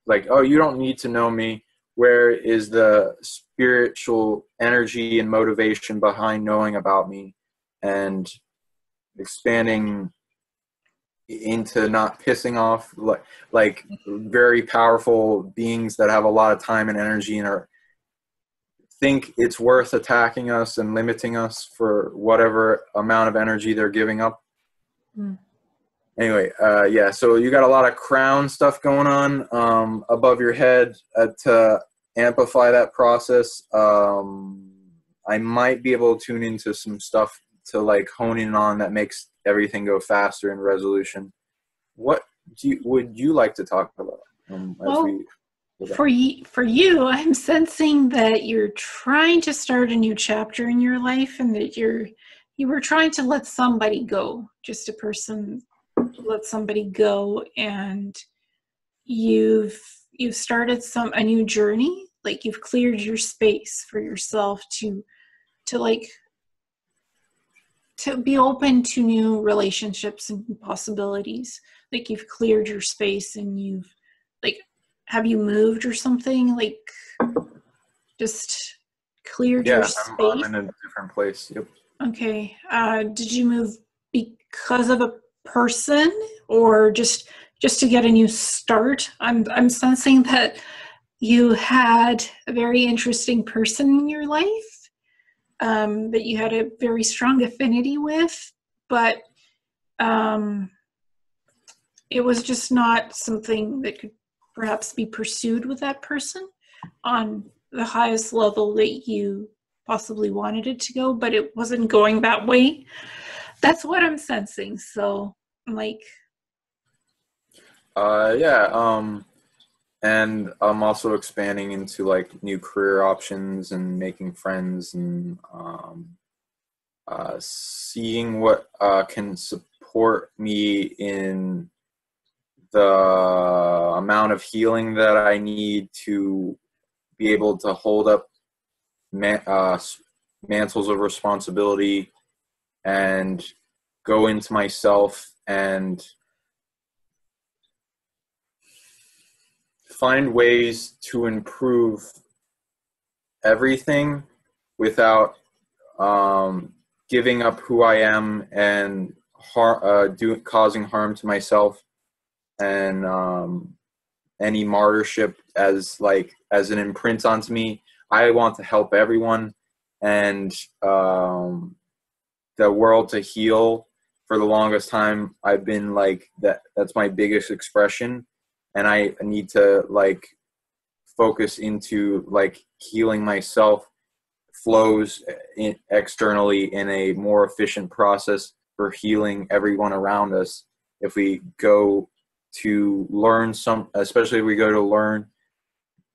like, oh, you don't need to know me. Where is the spiritual energy and motivation behind knowing about me? And expanding into not pissing off like very powerful beings that have a lot of time and energy and think it's worth attacking us and limiting us for whatever amount of energy they're giving up. Anyway, yeah, so you got a lot of crown stuff going on above your head to amplify that process. I might be able to tune into some stuff to like hone in on that makes everything go faster in resolution. What would you like to talk about? For you, I'm sensing that you're trying to start a new chapter in your life, and that you were trying to let somebody go, just a person, let somebody go, and you've started a new journey. Like, you've cleared your space for yourself to be open to new relationships and possibilities. Like, you've cleared your space, and you've, like, have you moved or something? Like, just cleared your space? I'm in a different place. Yep. Okay. Did you move because of a person, or just to get a new start? I'm sensing that you had a very interesting person in your life, that you had a very strong affinity with, but it was just not something that could perhaps be pursued with that person on the highest level that you possibly wanted it to go, but it wasn't going that way. That's what I'm sensing. So I'm like, and I'm also expanding into like new career options and making friends, and seeing what can support me in the amount of healing that I need to be able to hold up mantles of responsibility and go into myself and find ways to improve everything without giving up who I am and causing harm to myself, and any martyrship as an imprint onto me. I want to help everyone and the world to heal. For the longest time, I've been like that. That's my biggest expression, and I need to like focus into like healing myself flows externally in a more efficient process for healing everyone around us. If we go to learn especially if we go to learn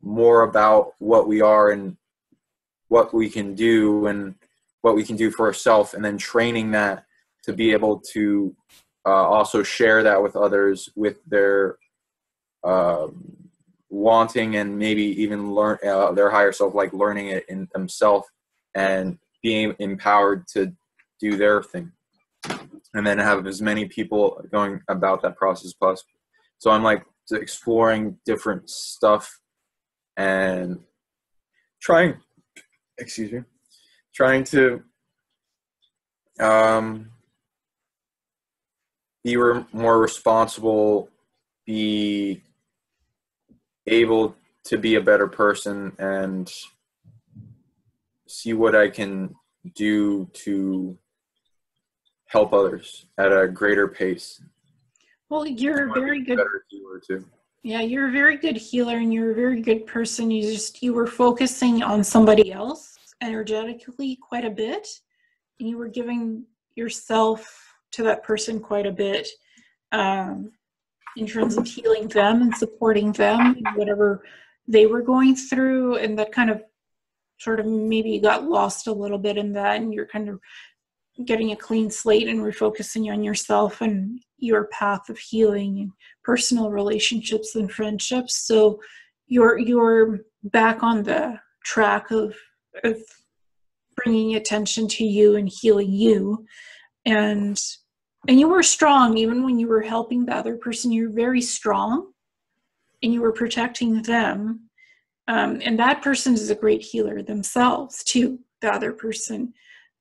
more about what we are and what we can do and what we can do for ourselves, and then training that to be able to also share that with others with their wanting, and maybe even learn their higher self, like learning it in themselves and being empowered to do their thing, and then have as many people going about that process as possible. So I'm like exploring different stuff and trying to be more responsible, be able to be a better person, and see what I can do to help others at a greater pace. Well, you're a very good healer too. Yeah, you're a very good healer, and you're a very good person. You were focusing on somebody else energetically quite a bit, and you were giving yourself to that person quite a bit. in terms of healing them and supporting them in whatever they were going through, and that kind of sort of maybe you got lost a little bit in that, and you're kind of getting a clean slate and refocusing on yourself and your path of healing and personal relationships and friendships. So you're back on the track of bringing attention to you and healing you, and you were strong even when you were helping the other person. You're very strong, and you were protecting them. And that person is a great healer themselves too, the other person.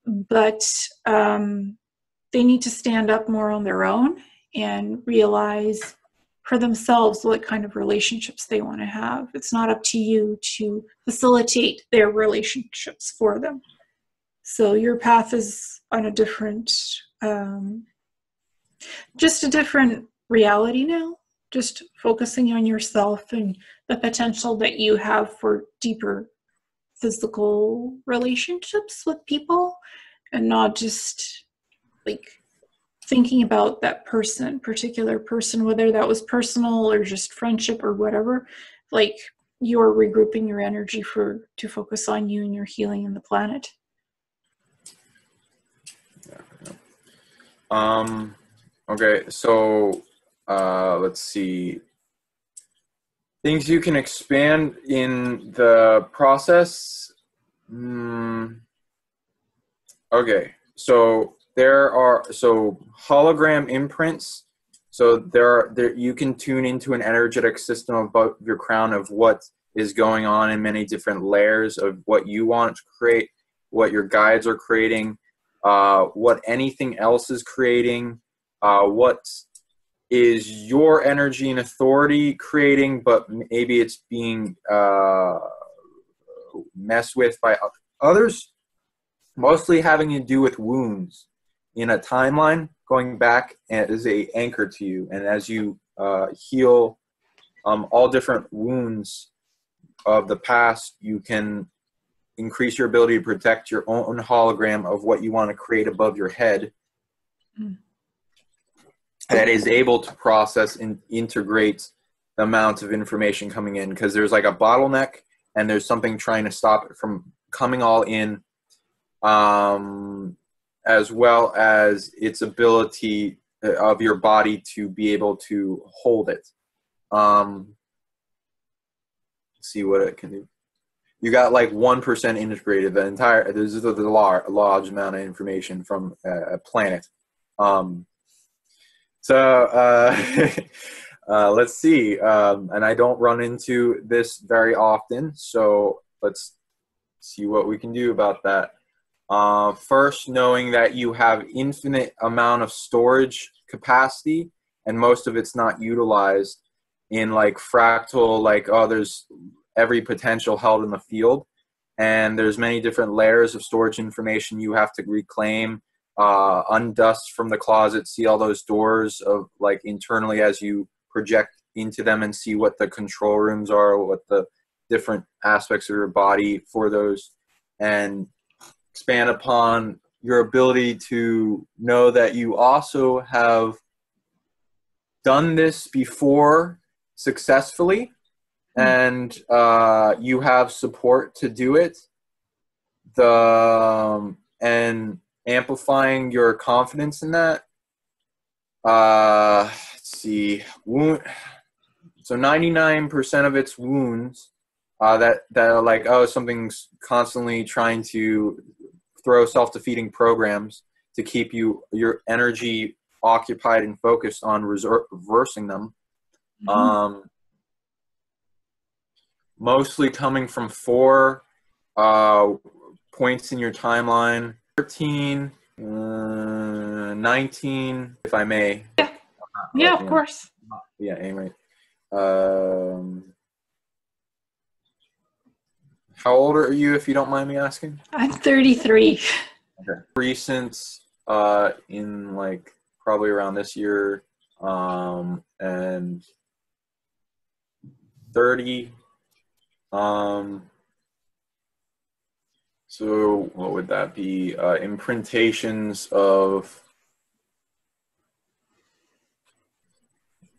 But they need to stand up more on their own and realize for themselves what kind of relationships they want to have. It's not up to you to facilitate their relationships for them. So your path is on a different, just a different reality now, just focusing on yourself and the potential that you have for deeper physical relationships with people, and not just like thinking about that person, particular person, whether that was personal or just friendship or whatever. Like, you're regrouping your energy to focus on you and your healing in the planet. Okay, so let's see. Things you can expand in the process. Okay, so there are hologram imprints. So there you can tune into an energetic system above your crown of what is going on in many different layers of what you want to create, what your guides are creating, what anything else is creating, what is your energy and authority creating, but maybe it's being messed with by others, mostly having to do with wounds in a timeline going back as a anchor to you. And as you heal all different wounds of the past, you can increase your ability to protect your own hologram of what you want to create above your head. That is able to process and integrate the amount of information coming in, because there's like a bottleneck and there's something trying to stop it from coming all in, as well as its ability of your body to be able to hold it. Let's see what it can do. You got like 1% integrated. There's a large amount of information from a planet. Let's see. And I don't run into this very often, so let's see what we can do about that. First, knowing that you have infinite amount of storage capacity, and most of it's not utilized in like fractal, like, oh, there's every potential held in the field, and there's many different layers of storage information you have to reclaim, undust from the closet, see all those doors of like internally as you project into them and see what the control rooms are, what the different aspects of your body for those, and expand upon your ability to know that you also have done this before successfully, and you have support to do it. And amplifying your confidence in that. Let's see. So 99% of its wounds that are like, oh, something's constantly trying to throw self-defeating programs to keep your energy occupied and focused on reversing them. Mostly coming from 4 points in your timeline. 13, 19, if I may. Yeah, of course. Yeah, anyway. How old are you, if you don't mind me asking? I'm 33. Okay. Recent, in like probably around this year, and 30. So what would that be? Imprintations of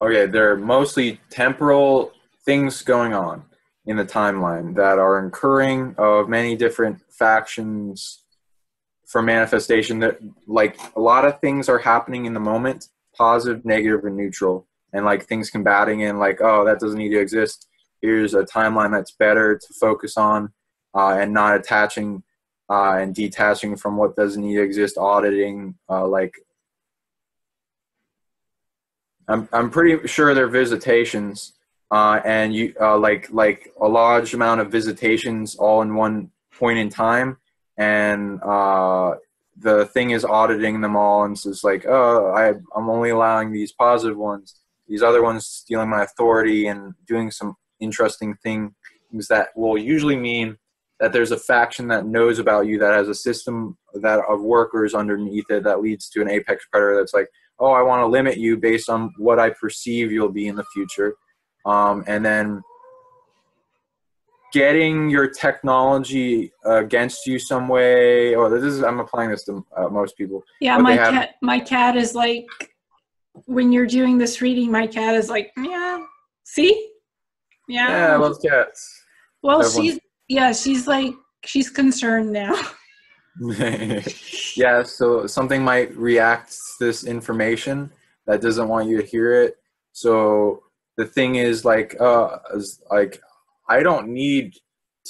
Okay, they're mostly temporal things going on in the timeline that are incurring of many different factions for manifestation. That, like, a lot of things are happening in the moment, positive, negative, and neutral, and like things combating in, like, oh, that doesn't need to exist. Here's a timeline that's better to focus on, and not attaching and detaching from what doesn't need to exist, auditing, like, I'm pretty sure they're visitations, and you like a large amount of visitations all in one point in time, and the thing is auditing them all, and says like, oh, I'm only allowing these positive ones. These other ones stealing my authority and doing some interesting things that will usually mean that there's a faction that knows about you, that has a system that of workers underneath it that leads to an apex predator that's like, oh, I want to limit you based on what I perceive you'll be in the future. And then getting your technology against you some way. Oh, this is, I'm applying this to most people. Yeah, my cat is like, when you're doing this reading, my cat is like, yeah, see? Yeah, I love cats. Well, she's concerned now. Yeah, so something might react to this information that doesn't want you to hear it. So the thing is, like, I don't need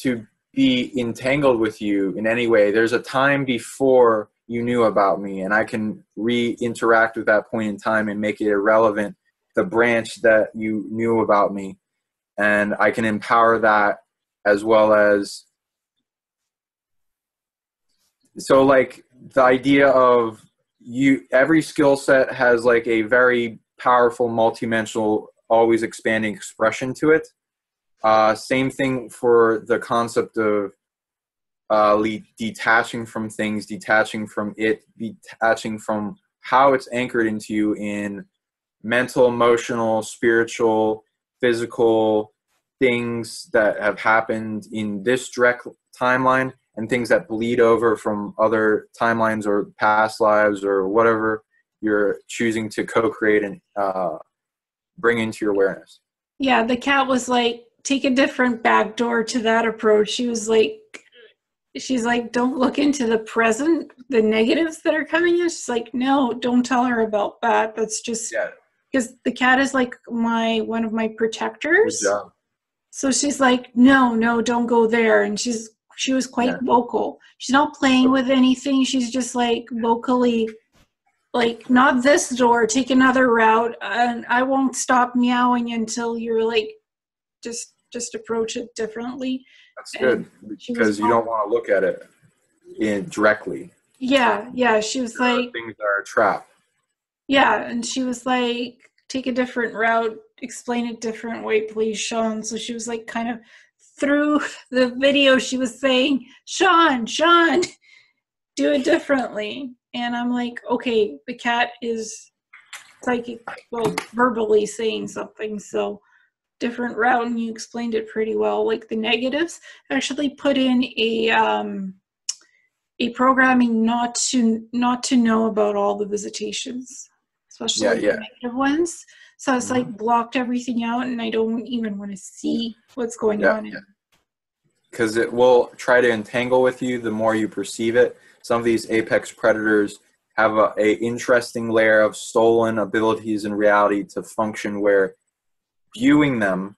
to be entangled with you in any way. There's a time before you knew about me, and I can re-interact with that point in time and make it irrelevant, the branch that you knew about me. And I can empower that, as well as, so like the idea of every skill set has like a very powerful, multidimensional, always expanding expression to it. Same thing for the concept of detaching from things, detaching from it, detaching from how it's anchored into you in mental, emotional, spiritual, physical things that have happened in this direct timeline, and things that bleed over from other timelines or past lives or whatever you're choosing to co-create and bring into your awareness. Yeah, the cat was like, take a different backdoor to that approach. She's like, don't look into the present, the negatives that are coming in. She's like, no, don't tell her about that. That's just, because the cat is like one of my protectors. Good job. So she's like, no, don't go there. And she was quite vocal. She's not playing with anything. She's just like vocally, like, not this door, take another route, and I won't stop meowing until you're like, just approach it differently. That's good, because you don't want to look at it directly. Yeah, she was like, things are a trap. Yeah, and she was like, take a different route, explain it different way, please, Sean. So she was like, kind of through the video, she was saying, Sean, do it differently. And I'm like, okay, the cat is psychic, well, verbally saying something, so different route, and you explained it pretty well. Like the negatives, actually put in a programming not to know about all the visitations, especially the negative ones. So it's like blocked everything out, and I don't even want to see what's going on. Because it will try to entangle with you the more you perceive it. Some of these apex predators have a interesting layer of stolen abilities in reality to function, where viewing them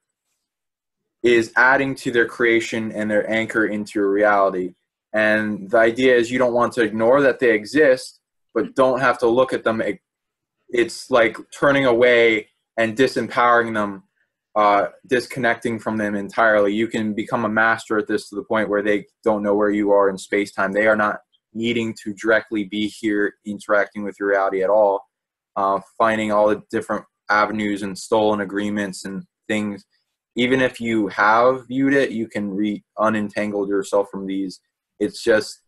is adding to their creation and their anchor into your reality. And the idea is you don't want to ignore that they exist, but don't have to look at them. It's like turning away and disempowering them, disconnecting from them entirely. You can become a master at this to the point where they don't know where you are in space-time. They are not needing to directly be here interacting with your reality at all, finding all the different avenues and stolen agreements and things. Even if you have viewed it, you can unentangle yourself from these. It's just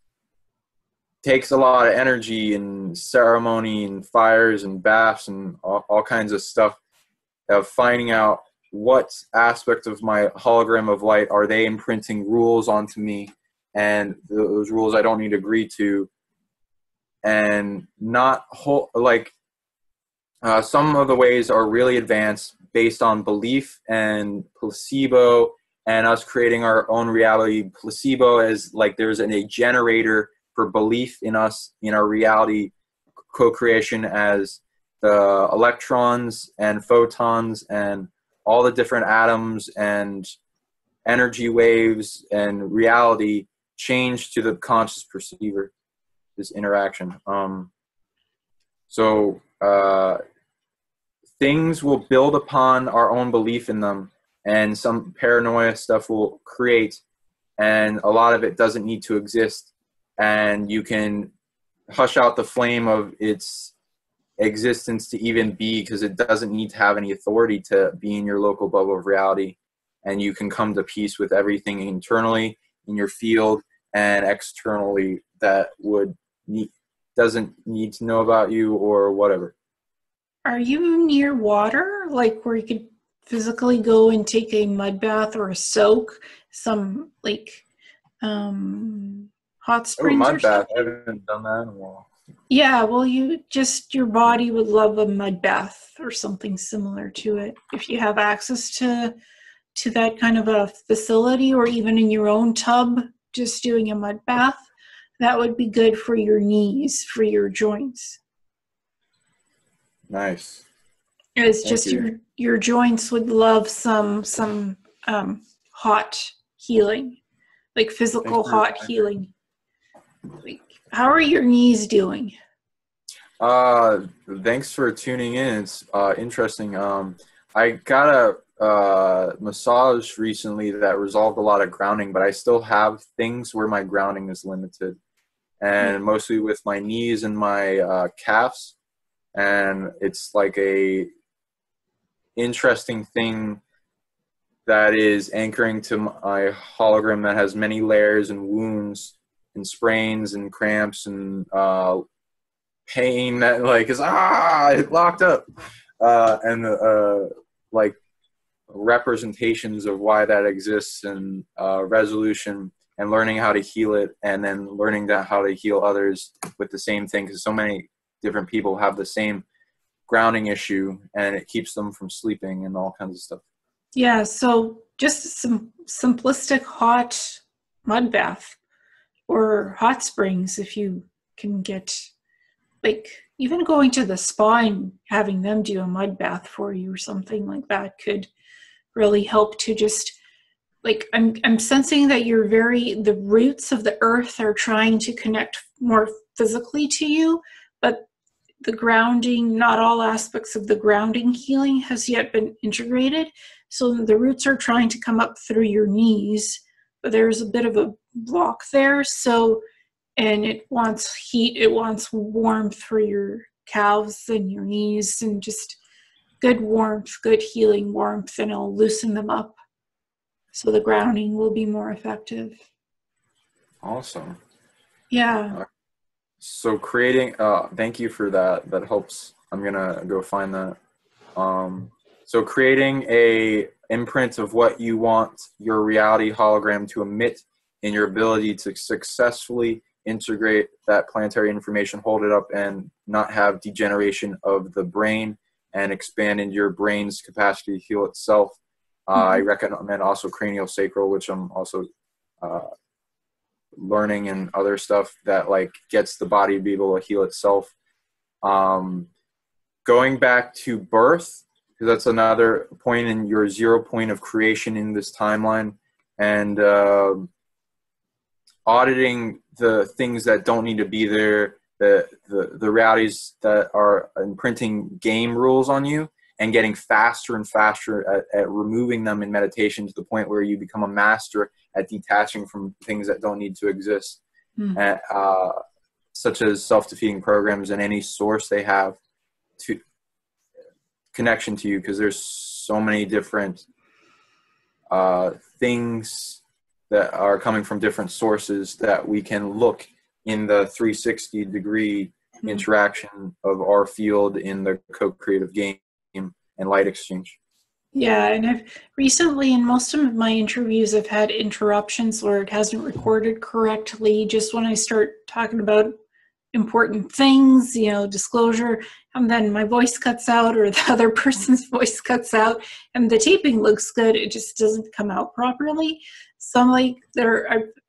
takes a lot of energy and ceremony and fires and baths and all kinds of stuff of finding out what aspect of my hologram of light are they imprinting rules onto me, and those rules I don't need to agree to, and not like Some of the ways are really advanced based on belief and placebo and us creating our own reality. Placebo is like there's a generator for belief in us, in our reality co-creation, as the electrons and photons and all the different atoms and energy waves and reality change to the conscious perceiver, this interaction. Things will build upon our own belief in them, and some paranoia stuff will create, and a lot of it doesn't need to exist, and you can hush out the flame of its existence to even be, because it doesn't need to have any authority to be in your local bubble of reality, and you can come to peace with everything internally in your field and externally that doesn't need to know about you or whatever. Are you near water, like where you could physically go and take a mud bath or a soak, some like hot springs mud or bath. something? I haven't done that in a while. Yeah, well, your body would love a mud bath or something similar to it. If you have access to that kind of a facility, or even in your own tub, just doing a mud bath, that would be good for your knees, for your joints. Nice. It's just your joints would love some hot healing, like physical hot healing. Like, how are your knees doing? Thanks for tuning in. It's interesting. I got a massage recently that resolved a lot of grounding, but I still have things where my grounding is limited, and mostly with my knees and my calves. And it's like a interesting thing that is anchoring to my hologram that has many layers and wounds and sprains and cramps and pain that like is it locked up, and like representations of why that exists, and resolution, and learning how to heal it, and then learning how to heal others with the same thing, because so many different people have the same grounding issue, and it keeps them from sleeping and all kinds of stuff. Yeah, so just some simplistic hot mud bath or hot springs, if you can get, like, even going to the spa and having them do a mud bath for you or something like that could really help to just, like, I'm sensing that the roots of the earth are trying to connect more physically to you, but the grounding, not all aspects of the grounding healing has yet been integrated. So the roots are trying to come up through your knees, but there's a bit of a block there. So, and it wants heat, it wants warmth for your calves and your knees, and just good warmth, good healing warmth, and it'll loosen them up. So the grounding will be more effective. Awesome. Yeah. So creating, thank you for that. That helps. I'm gonna go find that. So creating a imprint of what you want your reality hologram to emit, in your ability to successfully integrate that planetary information, hold it up, and not have degeneration of the brain, and expand into your brain's capacity to heal itself. I recommend also cranial sacral, which I'm also learning, and other stuff that like gets the body to be able to heal itself. Going back to birth, because that's another point in your 0 point of creation in this timeline, and auditing the things that don't need to be there, the realities that are imprinting game rules on you, and getting faster and faster at removing them in meditation, to the point where you become a master at detaching from things that don't need to exist, such as self-defeating programs and any source they have to connection to you, because there's so many different things that are coming from different sources that we can look in the 360-degree interaction of our field in the co-creative game and light exchange. Yeah, and I've recently, in most of my interviews, I've had interruptions where it hasn't recorded correctly. Just when I start talking about important things, disclosure, and then my voice cuts out or the other person's voice cuts out and the taping looks good, it just doesn't come out properly. So I'm like,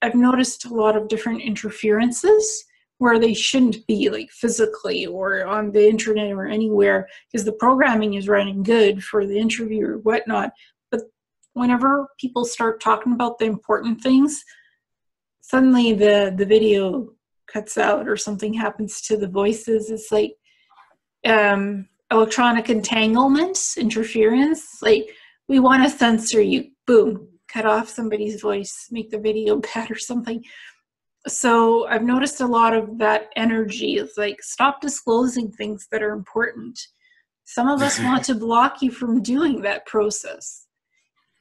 I've noticed a lot of different interferences where they shouldn't be, like physically or on the internet or anywhere, because the programming is running good for the interview or whatnot. But whenever people start talking about the important things, suddenly the video cuts out or something happens to the voices. It's like electronic entanglements, interference. Like, we want to censor you. Boom, cut off somebody's voice, make the video bad or something. So I've noticed a lot of that energy. It's like, stop disclosing things that are important. Some of us want to block you from doing that process.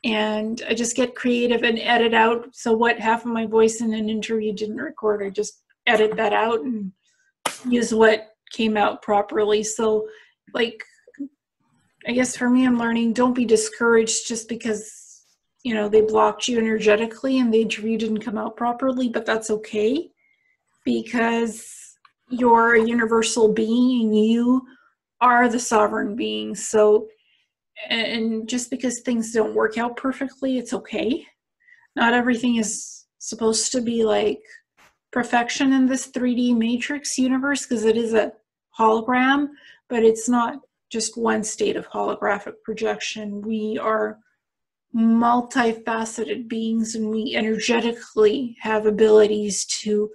And I just get creative and edit out. So what half of my voice in an interview didn't record, I just edit that out and use what came out properly. So, like, I guess for me, I'm learning, don't be discouraged just because, they blocked you energetically and the interview didn't come out properly, but that's okay, because you're a universal being and you are the sovereign being. So, and just because things don't work out perfectly, it's okay. Not everything is supposed to be like perfection in this 3D matrix universe, because it is a hologram, but it's not just one state of holographic projection. We are multifaceted beings, and we energetically have abilities to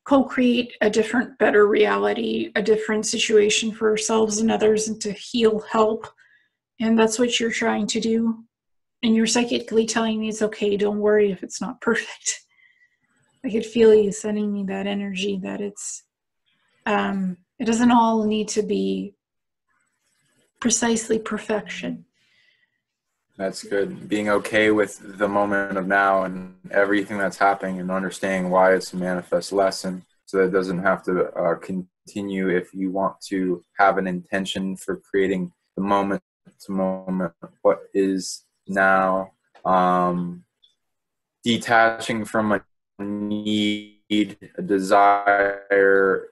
co-create a different, better reality, a different situation for ourselves and others, and to heal, help. And that's what you're trying to do. And you're psychically telling me it's okay, don't worry if it's not perfect. I could feel you sending me that energy, that it's, it doesn't all need to be precisely perfection. That's good. Being okay with the moment of now and everything that's happening, and understanding why it's a manifest lesson, so that it doesn't have to continue. If you want to have an intention for creating the moment to moment, what is now, detaching from a need, a desire,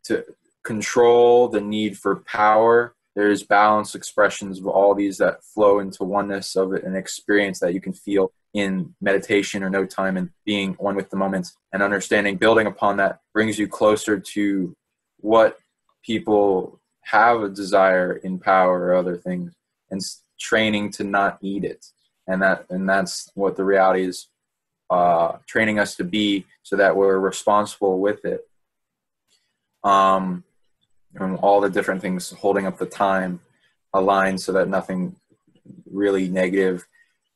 to control, the need for power. There's balanced expressions of all these that flow into oneness of an experience that you can feel in meditation or no time, and being one with the moment and understanding, building upon that brings you closer to what people have a desire in power or other things, and training to not need it. And that's what the reality is, training us to be, so that we're responsible with it. And all the different things holding up the time aligned, so that nothing really negative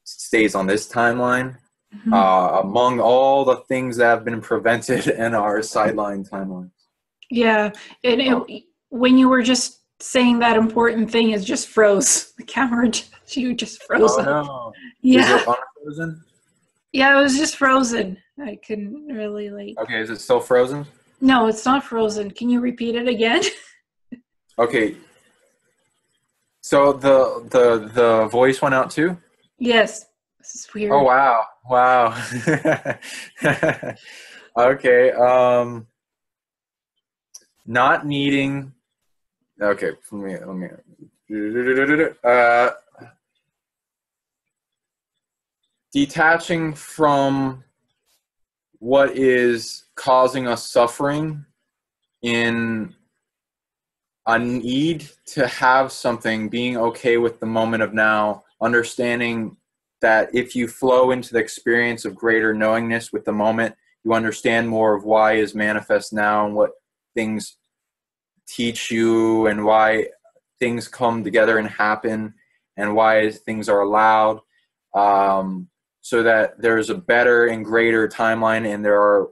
stays on this timeline. Mm-hmm. Among all the things that have been prevented in our sideline timelines. Yeah, when you were just saying that important thing, it just froze. The camera, you just froze up. No. Yeah. Is it unfrozen? Yeah, it was just frozen. I couldn't really Okay, is it still frozen? No, it's not frozen. Can you repeat it again? Okay. So the voice went out too? Yes. This is weird. Oh wow. Okay. Not needing. Okay. Let me. Detaching from what is causing us suffering in a need to have something, being okay with the moment of now, understanding that if you flow into the experience of greater knowingness with the moment, you understand more of why is manifest now and what things teach you, and why things come together and happen, and why things are allowed, so that there's a better and greater timeline, and there are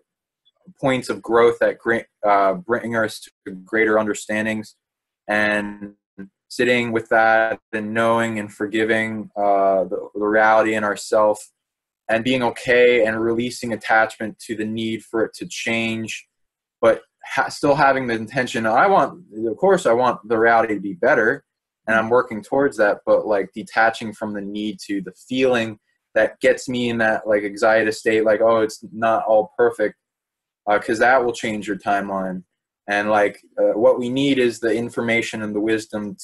points of growth that bring us to greater understandings. And sitting with that and knowing and forgiving the reality in ourself, and being okay and releasing attachment to the need for it to change, but still having the intention. Of course I want the reality to be better, and I'm working towards that, but like detaching from the need to, the feeling that gets me in that like anxiety state, like, oh, it's not all perfect, because that will change your timeline. And like what we need is the information and the wisdom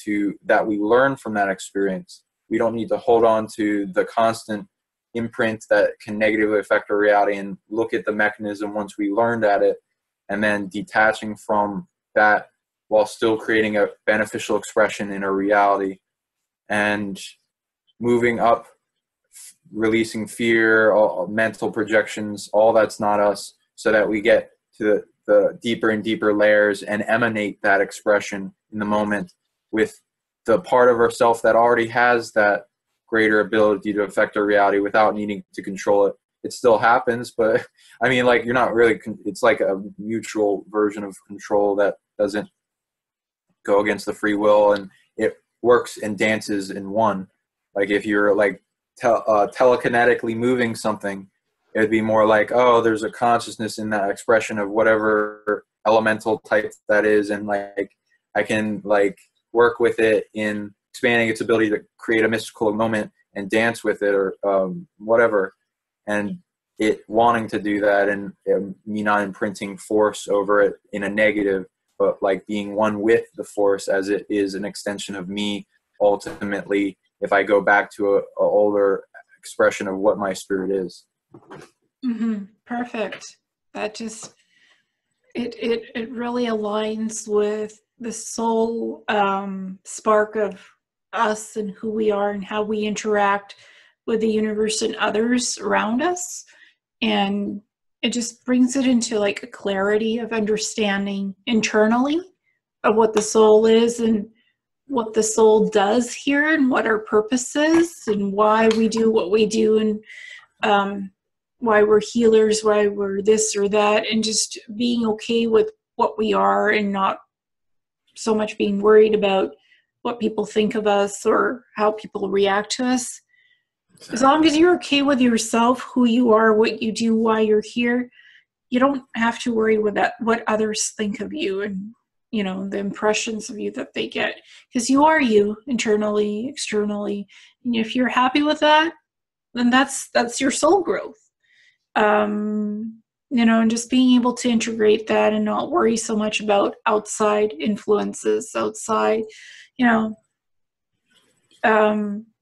that we learn from that experience. We don't need to hold on to the constant imprint that can negatively affect our reality, and look at the mechanism once we learned at it, and then detaching from that while still creating a beneficial expression in our reality, and moving up, releasing fear, all mental projections, all that's not us, so that we get to the deeper and deeper layers and emanate that expression in the moment with the part of ourself that already has that greater ability to affect our reality without needing to control it. It still happens, but I mean, like, you're not really, it's like a mutual version of control that doesn't go against the free will, and it works and dances in one. Like if you're like telekinetically moving something, it'd be more like, oh, there's a consciousness in that expression of whatever elemental type that is, and like I can like work with it in expanding its ability to create a mystical moment and dance with it, or whatever, and it wanting to do that, and me not imprinting force over it in a negative, but like being one with the force as it is an extension of me ultimately, if I go back to a older expression of what my spirit is. Mm-hmm. Perfect. That just, it really aligns with the soul spark of us and who we are and how we interact with the universe and others around us. And it just brings it into like a clarity of understanding internally of what the soul is and what the soul does here and what our purpose is and why we do what we do, and why we're healers, why we're this or that, and just being okay with what we are and not so much being worried about what people think of us or how people react to us. As long as you're okay with yourself, who you are, what you do, why you're here, you don't have to worry with that, what others think of you and, you know, the impressions of you that they get, because you are you internally, externally. And if you're happy with that, then that's your soul growth. You know, and just being able to integrate that and not worry so much about outside influences, outside, you know,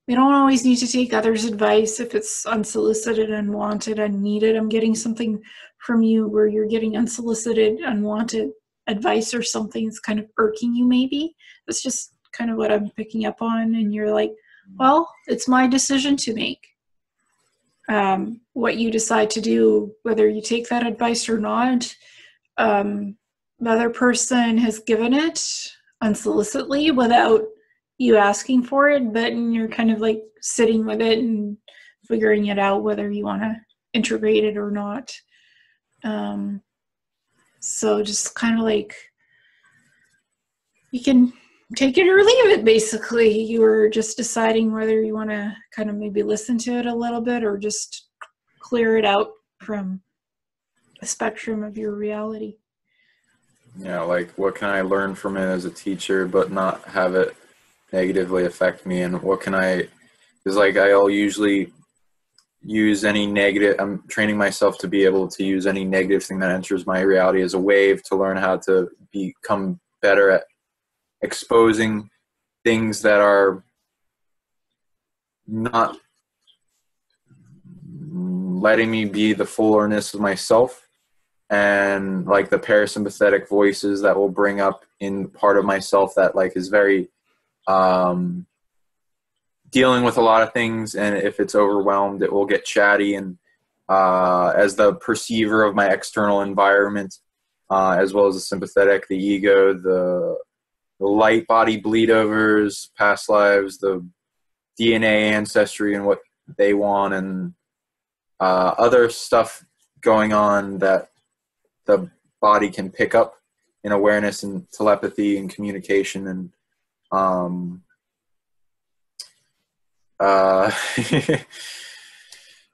we don't always need to take others' advice if it's unsolicited, unwanted, unneeded. I'm getting something from you where you're getting unsolicited, unwanted advice or something that's kind of irking you maybe. That's just kind of what I'm picking up on. And you're like, well, it's my decision to make. What you decide to do, whether you take that advice or not, the other person has given it unsolicitedly without you asking for it, but you're kind of like sitting with it and figuring it out whether you want to integrate it or not. So just kind of like, you can take it or leave it, basically. You're just deciding whether you want to kind of maybe listen to it a little bit or just clear it out from the spectrum of your reality. Yeah, like what can I learn from it as a teacher but not have it negatively affect me, and what can I, because like I'll usually use any negative, I'm training myself to be able to use any negative thing that enters my reality as a wave to learn how to become better at exposing things that are not letting me be the fullness of myself, and like the parasympathetic voices that will bring up in part of myself that like is very dealing with a lot of things, and if it's overwhelmed it will get chatty, and as the perceiver of my external environment, as well as the sympathetic, the ego, the light body bleed overs, past lives, the DNA ancestry and what they want, and other stuff going on that the body can pick up in awareness and telepathy and communication, and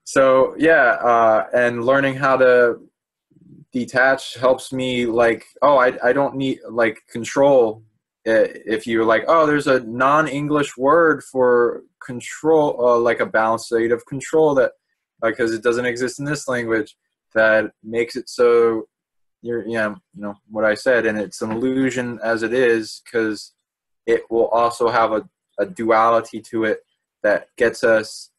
so yeah, and learning how to detach helps me, like, oh, I don't need like control. If you're like, oh, there's a non-English word for control, like a balanced state of control that, because it doesn't exist in this language, that makes it so what I said, and it's an illusion as it is, because it will also have a duality to it that gets us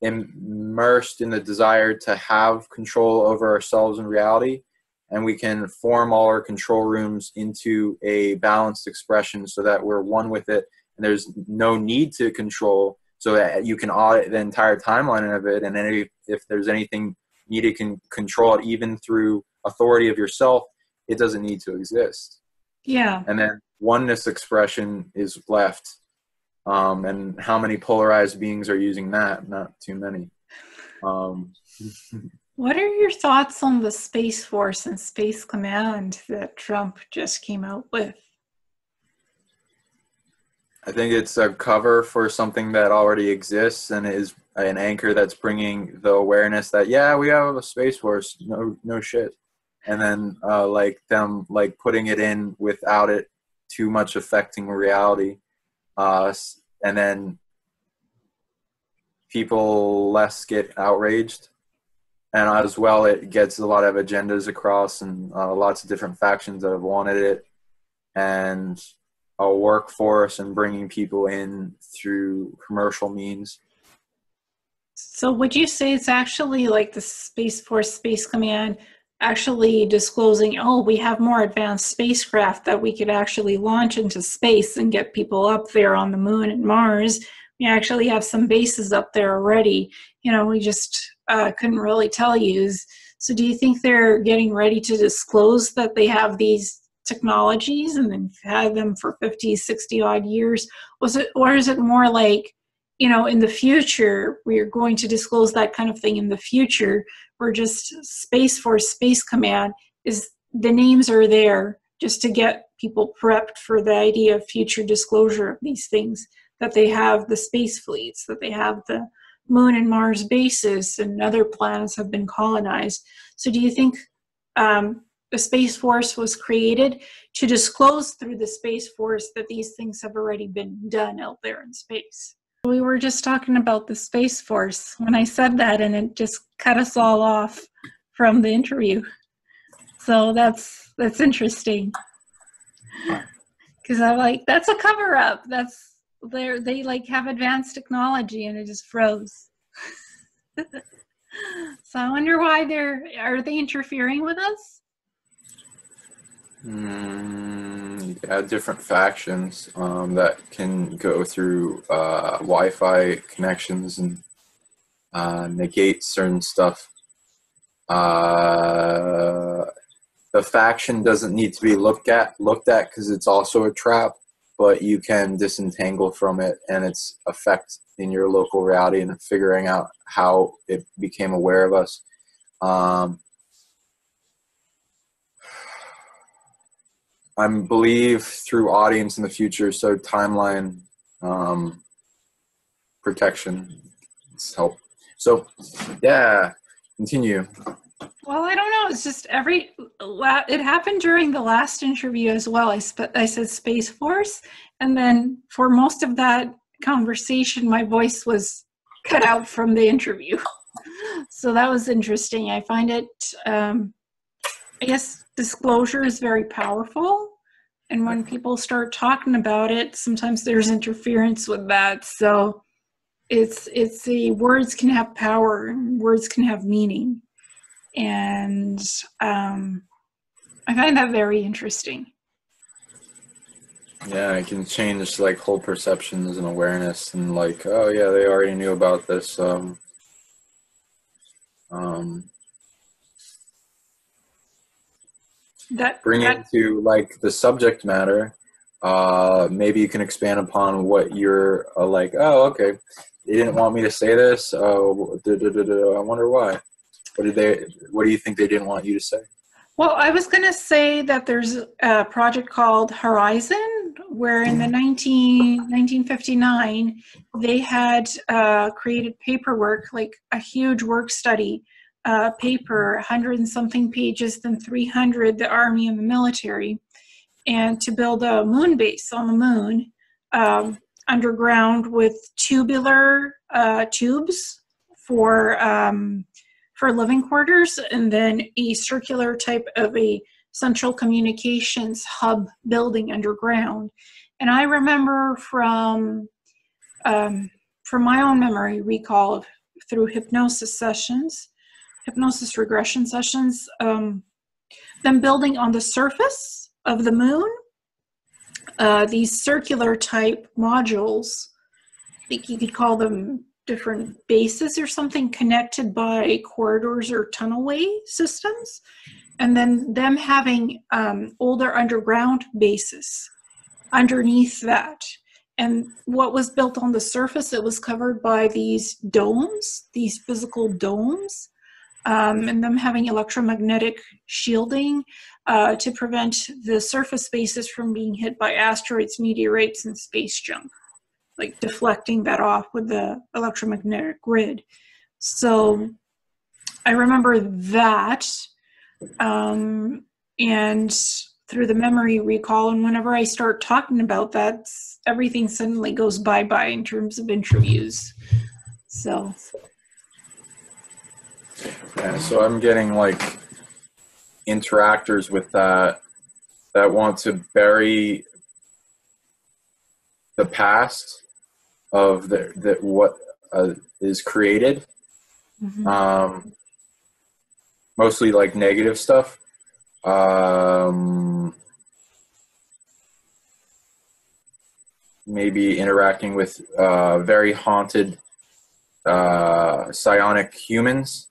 immersed in the desire to have control over ourselves in reality, and we can form all our control rooms into a balanced expression so that we're one with it, and there's no need to control, so that you can audit the entire timeline of it, and then if there's anything needed, can control it even through authority of yourself. It doesn't need to exist. Yeah. And then oneness expression is left. And how many polarized beings are using that? Not too many. What are your thoughts on the Space Force and Space Command that Trump just came out with? I think it's a cover for something that already exists, and is an anchor that's bringing the awareness that, yeah, we have a Space Force, no shit. And then them putting it in without it too much affecting reality. And then people less get outraged. And as well, it gets a lot of agendas across, and lots of different factions that have wanted it. And a workforce and bringing people in through commercial means. So would you say it's actually like the Space Force, Space Command actually disclosing, oh, we have more advanced spacecraft that we could actually launch into space and get people up there on the moon and Mars? We actually have some bases up there already. We just couldn't really tell you. So do you think they're getting ready to disclose that they have these technologies and then had them for 50, 60 odd years? Or is it more like, in the future, we're going to disclose that kind of thing in the future? We're just Space Force, Space Command, the names are there just to get people prepped for the idea of future disclosure of these things, that they have the space fleets, that they have the moon and Mars bases, and other planets have been colonized. So do you think the Space Force was created to disclose through the Space Force that these things have already been done out there in space? We were just talking about the Space Force when I said that, and it just cut us all off from the interview. So that's interesting, because I'm like, that's a cover-up. They have advanced technology, and it just froze. So I wonder why are they interfering with us? Yeah, different factions that can go through Wi-Fi connections and negate certain stuff. The faction doesn't need to be looked at because it's also a trap, but you can disentangle from it and its effect in your local reality and figuring out how it became aware of us. I believe through audience in the future, so timeline protection help. So, yeah, continue. Well, I don't know. It's just it happened during the last interview as well. I said Space Force, and then for most of that conversation, my voice was cut out from the interview. So that was interesting. I find it, I guess disclosure is very powerful. And when people start talking about it, sometimes there's interference with that. So it's words can have power and words can have meaning. And I find that very interesting. Yeah, it can change whole perceptions and awareness, and oh yeah, they already knew about this. Bring it to the subject matter. Maybe you can expand upon what you're oh, okay, they didn't want me to say this. I wonder why. What do you think they didn't want you to say? Well, I was going to say that there's a project called Horizon, where in the 1959, they had created paperwork, a huge work study paper, 100 and something pages, then 300, the Army and the military, and to build a moon base on the moon, underground with tubular tubes for living quarters, and then a circular type of a central communications hub building underground. And I remember from my own memory recall through hypnosis regression sessions, them building on the surface of the moon, these circular type modules, I think you could call them different bases or something, connected by corridors or tunnelway systems, and then them having older underground bases underneath that. And what was built on the surface, it was covered by these domes, these physical domes, and them having electromagnetic shielding to prevent the surface bases from being hit by asteroids, meteorites, and space junk, like deflecting that off with the electromagnetic grid. So I remember that, and through the memory recall, and whenever I start talking about that, everything suddenly goes bye-bye in terms of interviews. So yeah, so I'm getting like interactors with that want to bury the past of what is created, mostly like negative stuff. Maybe interacting with very haunted psionic humans,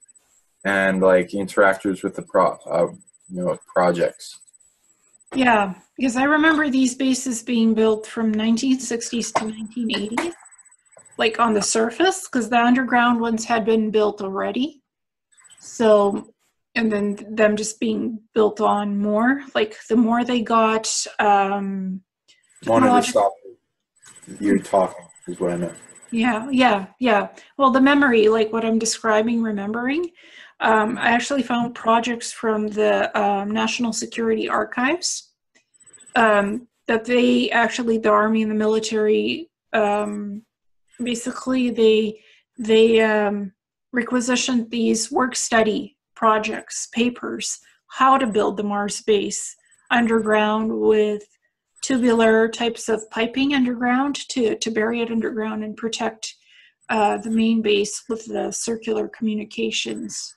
and like interactors with the projects. yeah, because I remember these bases being built from 1960s to 1980s, like on the surface, because the underground ones had been built already. So, and then them just being built on more, like the more they got. Wanted to stop you talking is what I meant. Yeah. Well, the memory, like what I'm describing, remembering, I actually found projects from the National Security Archives that they actually, the Army and the military, basically they requisitioned these work study projects, papers, how to build the Mars base underground with tubular types of piping underground to bury it underground and protect the main base with the circular communications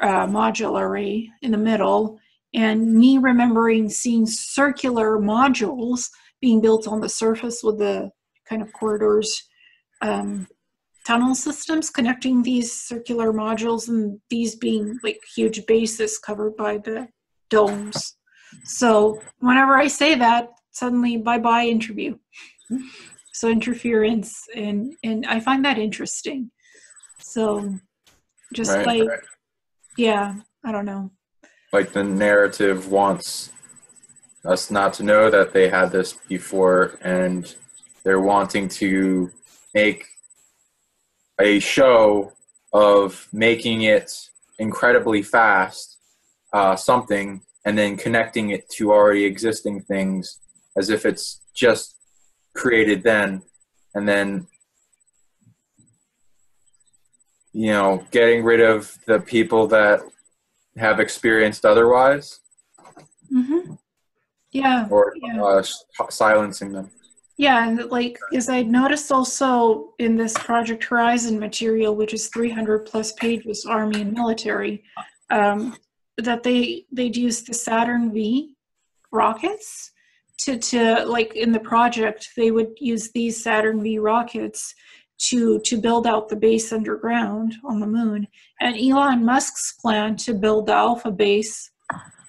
module array in the middle. And me remembering seeing circular modules being built on the surface with the kind of corridors, tunnel systems connecting these circular modules, and these being like huge bases covered by the domes. So whenever I say that, suddenly bye-bye interview. So interference, and I find that interesting. So just right. Yeah, I don't know. Like the narrative wants us not to know that they had this before, and they're wanting to make a show of making it incredibly fast, something, and then connecting it to already existing things as if it's just created then, and then, getting rid of the people that have experienced otherwise. Mm-hmm. Yeah. Or silencing them. Yeah, and like, as I noticed also in this Project Horizon material, which is 300 plus pages, Army and military, that they'd use the Saturn V rockets to like in the project, they would use these Saturn V rockets to build out the base underground on the moon. And Elon Musk's plan to build the Alpha base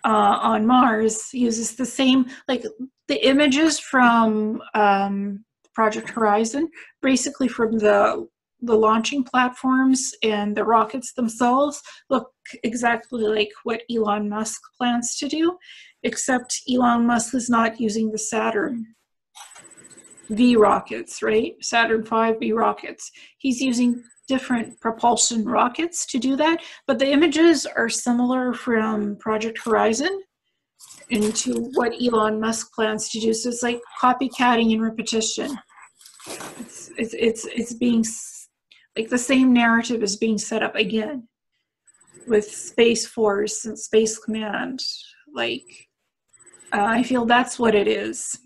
on Mars uses the same, like the images from Project Horizon, basically from the launching platforms and the rockets themselves, look exactly like what Elon Musk plans to do, except Elon Musk is not using the Saturn V rockets, right? Saturn V V rockets. He's using different propulsion rockets to do that, but the images are similar from Project Horizon into what Elon Musk plans to do. So it's like copycatting and repetition. It's being like the same narrative is being set up again with Space Force and Space Command, Like, I feel that's what it is.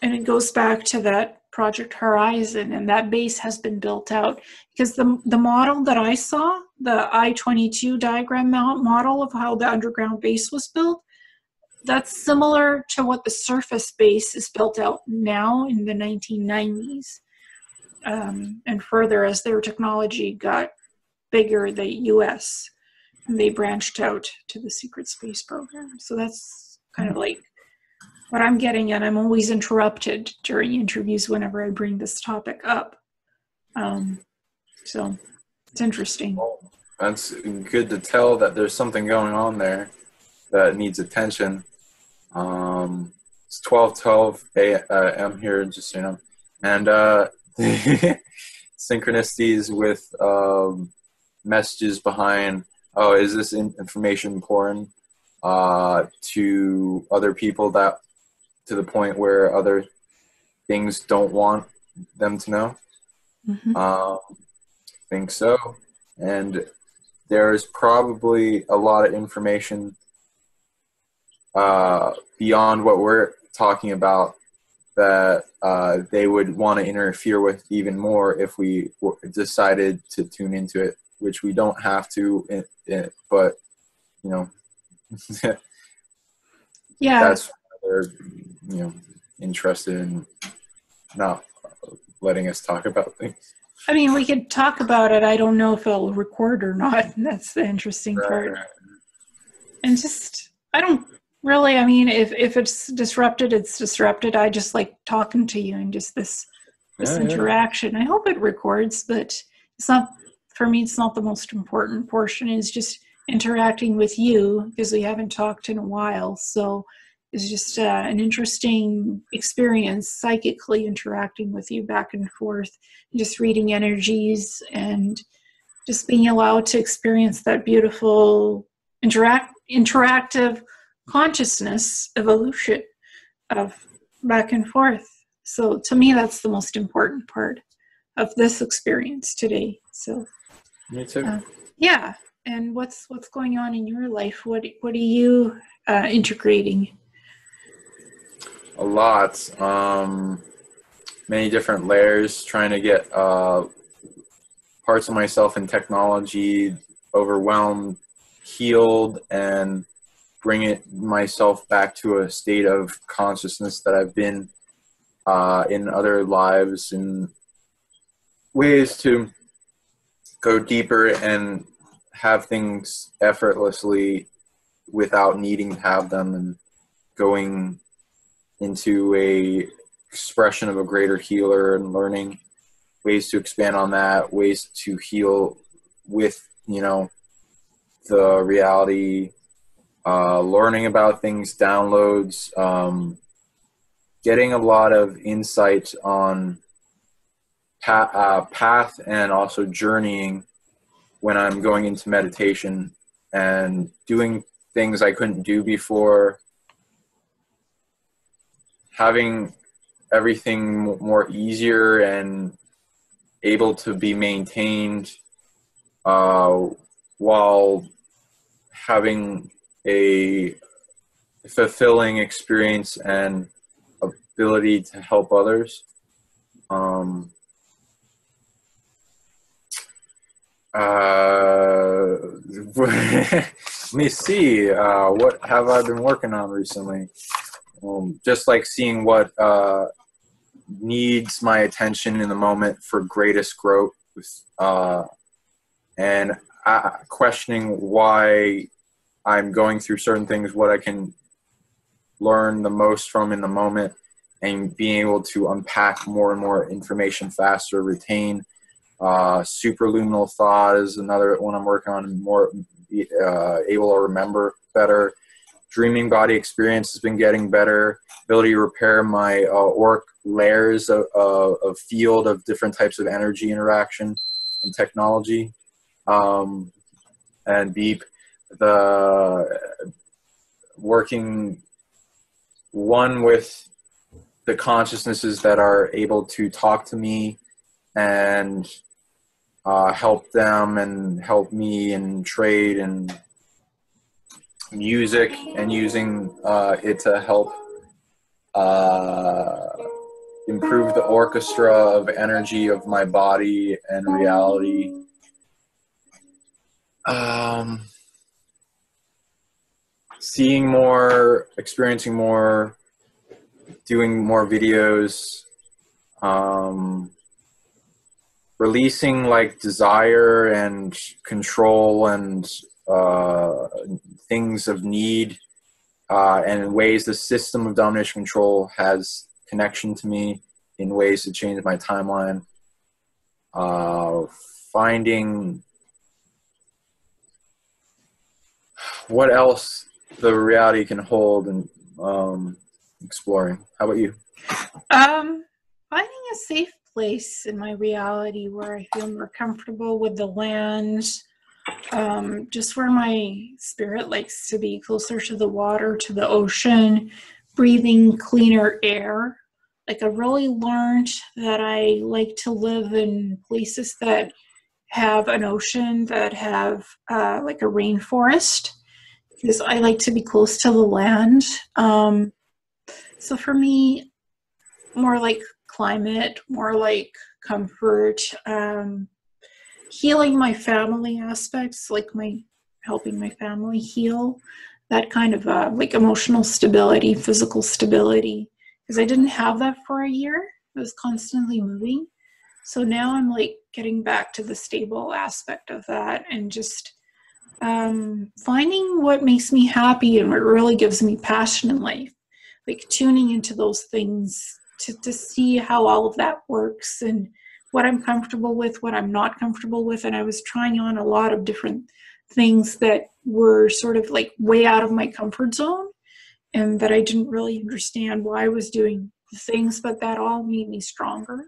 And it goes back to that Project Horizon, and that base has been built out. Because the model that I saw, the I-22 diagram model of how the underground base was built, that's similar to what the surface base is built out now in the 1990s. And further, as their technology got bigger, the US, and they branched out to the secret space program. So that's kind of like what I'm getting at. I'm always interrupted during interviews whenever I bring this topic up. So it's interesting. Well, that's good to tell that there's something going on there that needs attention. It's 12:12 a.m. here, just so you know. And synchronicities with messages behind, oh, is this information important to other people, that to the point where other things don't want them to know? Mm-hmm. I think so. And there's probably a lot of information beyond what we're talking about that they would want to interfere with even more if we decided to tune into it, which we don't have to, but, you know, Yeah. that's why they're, you know, interested in not letting us talk about things. I mean, we could talk about it. I don't know if it'll record or not. That's the interesting part. Right. And just, I don't really, I mean, if it's disrupted, it's disrupted. I just like talking to you and just this interaction. I hope it records, but it's not, for me, it's not the most important portion. It's just interacting with you, because we haven't talked in a while. So it's just an interesting experience, psychically interacting with you back and forth, just reading energies and just being allowed to experience that beautiful interactive consciousness evolution of back and forth. So to me, that's the most important part of this experience today. So Me too. yeah. And what's going on in your life? What are you integrating? A lot. Many different layers, trying to get parts of myself in technology overwhelmed, healed, and bring it myself back to a state of consciousness that I've been in other lives, and ways to go deeper and have things effortlessly without needing to have them, and going into a expression of a greater healer, and learning ways to expand on that, ways to heal with, you know, the reality, learning about things, downloads, getting a lot of insight on path, and also journeying when I'm going into meditation and doing things I couldn't do before, having everything more easier and able to be maintained while having a fulfilling experience and ability to help others. Let me see, what have I been working on recently? Just like seeing what needs my attention in the moment for greatest growth, and questioning why I'm going through certain things, what I can learn the most from in the moment, and being able to unpack more and more information faster, retain superluminal thought is another one I'm working on, and more able to remember better. Dreaming body experience has been getting better. Ability to repair my auric layers of field of different types of energy interaction and technology, and be working one with the consciousnesses that are able to talk to me and help them and help me and trade, and music and using it to help improve the orchestra of energy of my body and reality. Seeing more, experiencing more, doing more videos, releasing like desire and control and things of need, and in ways the system of domination control has connection to me in ways to change my timeline. Finding what else the reality can hold and exploring. How about you? Finding a safe place in my reality where I feel more comfortable with the land, just where my spirit likes to be, closer to the water, to the ocean, breathing cleaner air. Like, I really learned that I like to live in places that have an ocean, that have like a rainforest, because I like to be close to the land. So for me, more like climate, more like comfort, healing my family aspects, like helping my family heal, that kind of like emotional stability, physical stability, because I didn't have that for a year. I was constantly moving. So now I'm like getting back to the stable aspect of that, and just finding what makes me happy and what really gives me passion in life, like tuning into those things to see how all of that works and what I'm comfortable with, what I'm not comfortable with. And I was trying on a lot of different things that were sort of like way out of my comfort zone, and that I didn't really understand why I was doing the things, but that all made me stronger.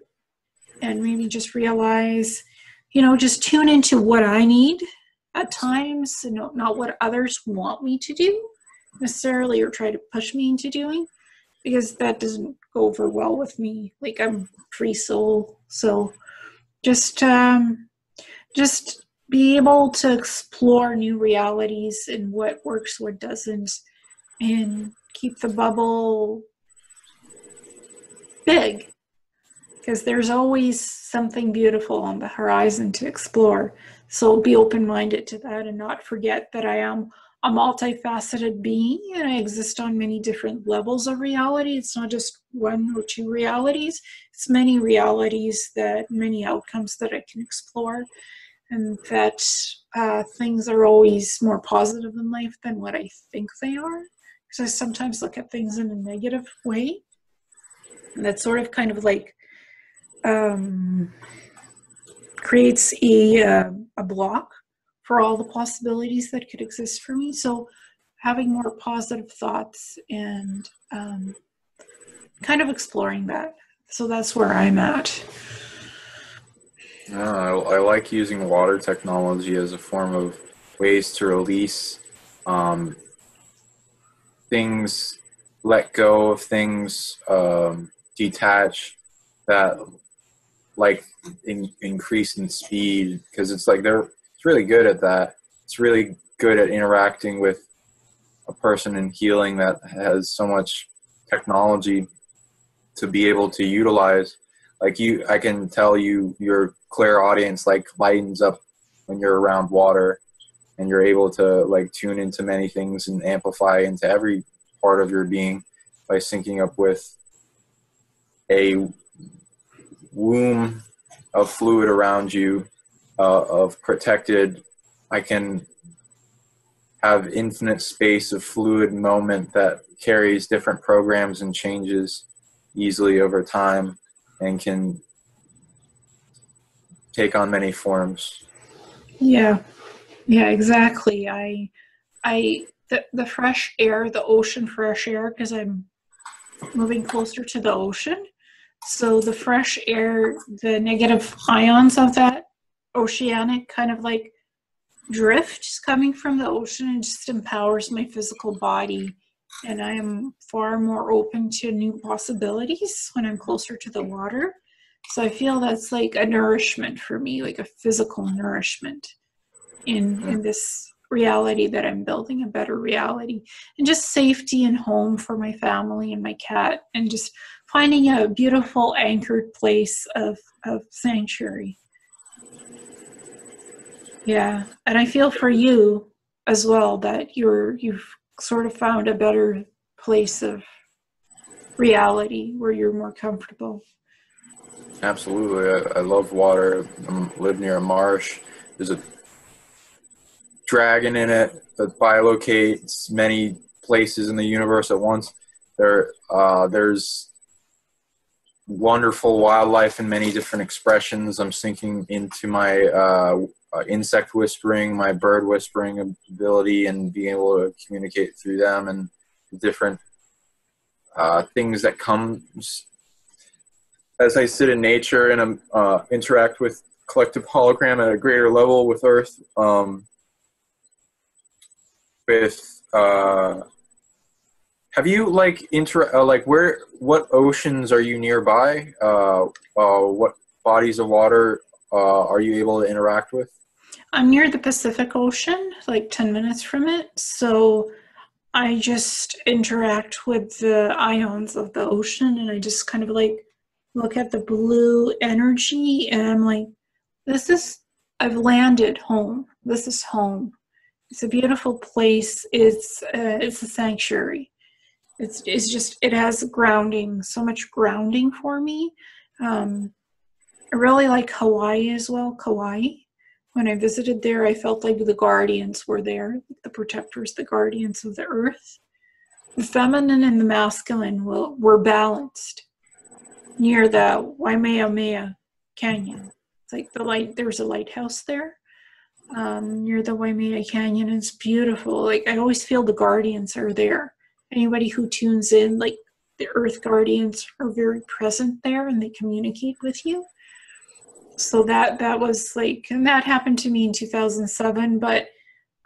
And maybe just realize, just tune into what I need at times, and not what others want me to do necessarily, or try to push me into doing, because that doesn't go over well with me. Like, I'm free soul. So just be able to explore new realities and what works, what doesn't, and keep the bubble big, because there's always something beautiful on the horizon to explore. So be open-minded to that, and not forget that I am a multifaceted being, and I exist on many different levels of reality. It's not just one or two realities. It's many realities, many outcomes that I can explore, and that things are always more positive in life than what I think they are. Because I sometimes look at things in a negative way, and that sort of kind of like creates a block for all the possibilities that could exist for me. So having more positive thoughts and kind of exploring that. So that's where I'm at. I like using water technology as a form of ways to release things, let go of things, detach, that like increase in speed, because it's like it's really good at that. It's really good at interacting with a person and healing that has so much technology to be able to utilize. Like I can tell your clairaudience like lightens up when you're around water, and you're able to like tune into many things and amplify into every part of your being by syncing up with a womb of fluid around you, of protected. I can have infinite space of fluid moment that carries different programs and changes easily over time, and can take on many forms. Yeah, exactly. The fresh air, the ocean fresh air, because I'm moving closer to the ocean. So the fresh air, the negative ions of that oceanic kind of like drift is coming from the ocean, and just empowers my physical body. And I am far more open to new possibilities when I'm closer to the water. So I feel that's like a nourishment for me, like a physical nourishment in this reality that I'm building, a better reality, and just safety and home for my family and my cat, and just finding a beautiful anchored place of sanctuary. Yeah, and I feel for you as well that you've sort of found a better place of reality where you're more comfortable. Absolutely. I love water. I live near a marsh. There's a dragon in it that bilocates many places in the universe at once. There's wonderful wildlife in many different expressions. I'm sinking into my insect whispering, my bird whispering ability, and being able to communicate through them, and the different things that come as I sit in nature and interact with collective hologram at a greater level with Earth. Have you what oceans are you nearby? What bodies of water are you able to interact with? I'm near the Pacific Ocean, like 10 minutes from it. So I just interact with the ions of the ocean, and I just kind of like look at the blue energy, and I'm like, I've landed home. This is home. It's a beautiful place. It's a sanctuary. It has grounding, so much grounding for me. I really like Hawaii as well. Kauai. When I visited there, I felt like the guardians were there, the protectors, the guardians of the earth. The feminine and the masculine were balanced near the Waimea Canyon. It's like there's a lighthouse there near the Waimea Canyon. It's beautiful. Like, I always feel the guardians are there. Anybody who tunes in, like, the earth guardians are very present there, and they communicate with you. So that was like, and that happened to me in 2007, but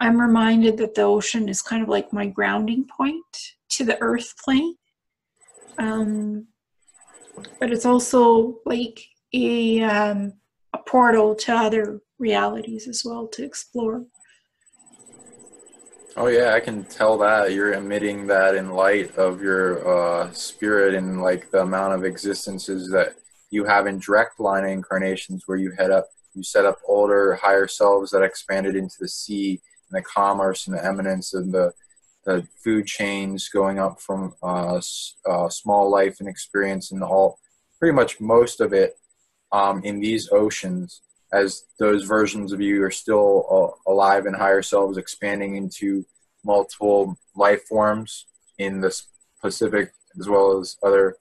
I'm reminded that the ocean is kind of like my grounding point to the earth plane. But it's also like a portal to other realities as well to explore. Oh yeah, I can tell that you're emitting that in light of your spirit, and like the amount of existences that you have in direct line incarnations where you set up older, higher selves that expanded into the sea and the commerce and the eminence and the food chains going up from small life and experience and pretty much most of it in these oceans, as those versions of you are still alive in higher selves, expanding into multiple life forms in the Pacific as well as other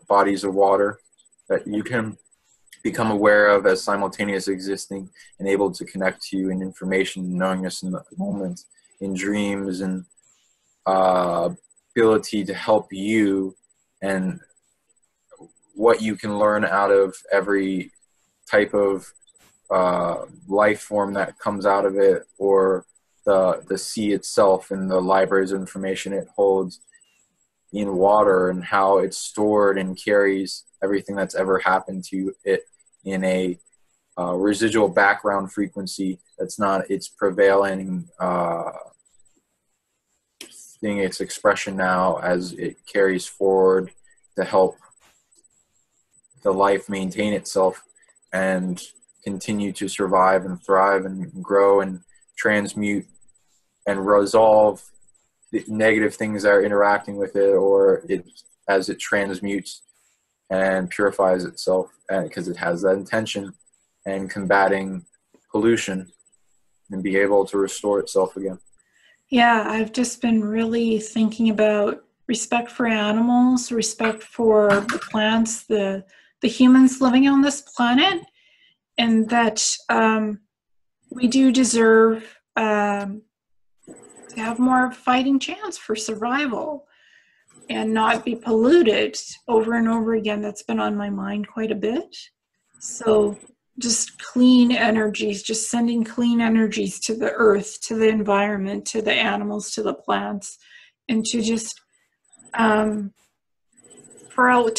bodies of water that you can become aware of as simultaneous existing and able to connect to you in information, knowingness in the moment, in dreams, and ability to help you, and what you can learn out of every type of life form that comes out of it, or the sea itself and the libraries of information it holds in water, and how it's stored and carries everything that's ever happened to it in a residual background frequency that's not its prevailing thing, its expression now, as it carries forward to help the life maintain itself and continue to survive and thrive and grow and transmute and resolve the negative things that are interacting with it, or as it transmutes and purifies itself, because it has that intention, and combating pollution and be able to restore itself again. Yeah, I've just been really thinking about respect for animals, respect for the plants, the humans living on this planet, and that we do deserve to have more of a fighting chance for survival and not be polluted over and over again. That's been on my mind quite a bit. So just clean energies, just sending clean energies to the earth, to the environment, to the animals, to the plants, and to just to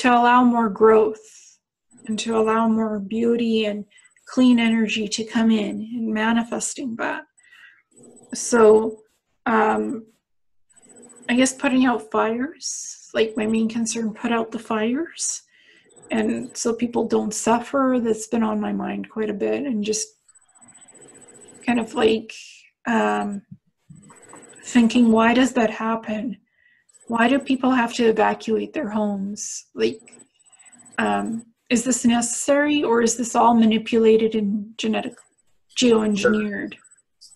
allow more growth and to allow more beauty and clean energy to come in and manifesting that. So, I guess putting out fires, like my main concern, put out the fires. And so people don't suffer. That's been on my mind quite a bit. And just kind of like thinking, why does that happen? Why do people have to evacuate their homes? Like, is this necessary, or is this all manipulated and geoengineered?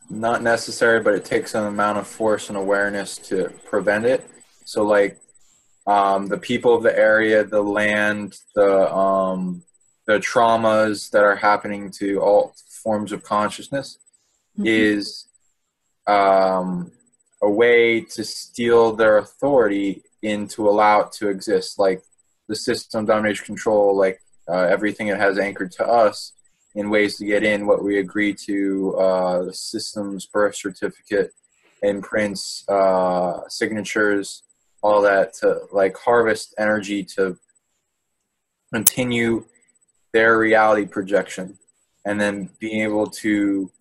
Not necessary, but it takes an amount of force and awareness to prevent it. So like the people of the area, the land, the traumas that are happening to all forms of consciousness is a way to steal their authority in to allow it to exist. Like the system, domination, control, like everything it has anchored to us in ways to get in what we agree to, the system's birth certificate, imprints, signatures, all that, to like harvest energy to continue their reality projection, and then being able to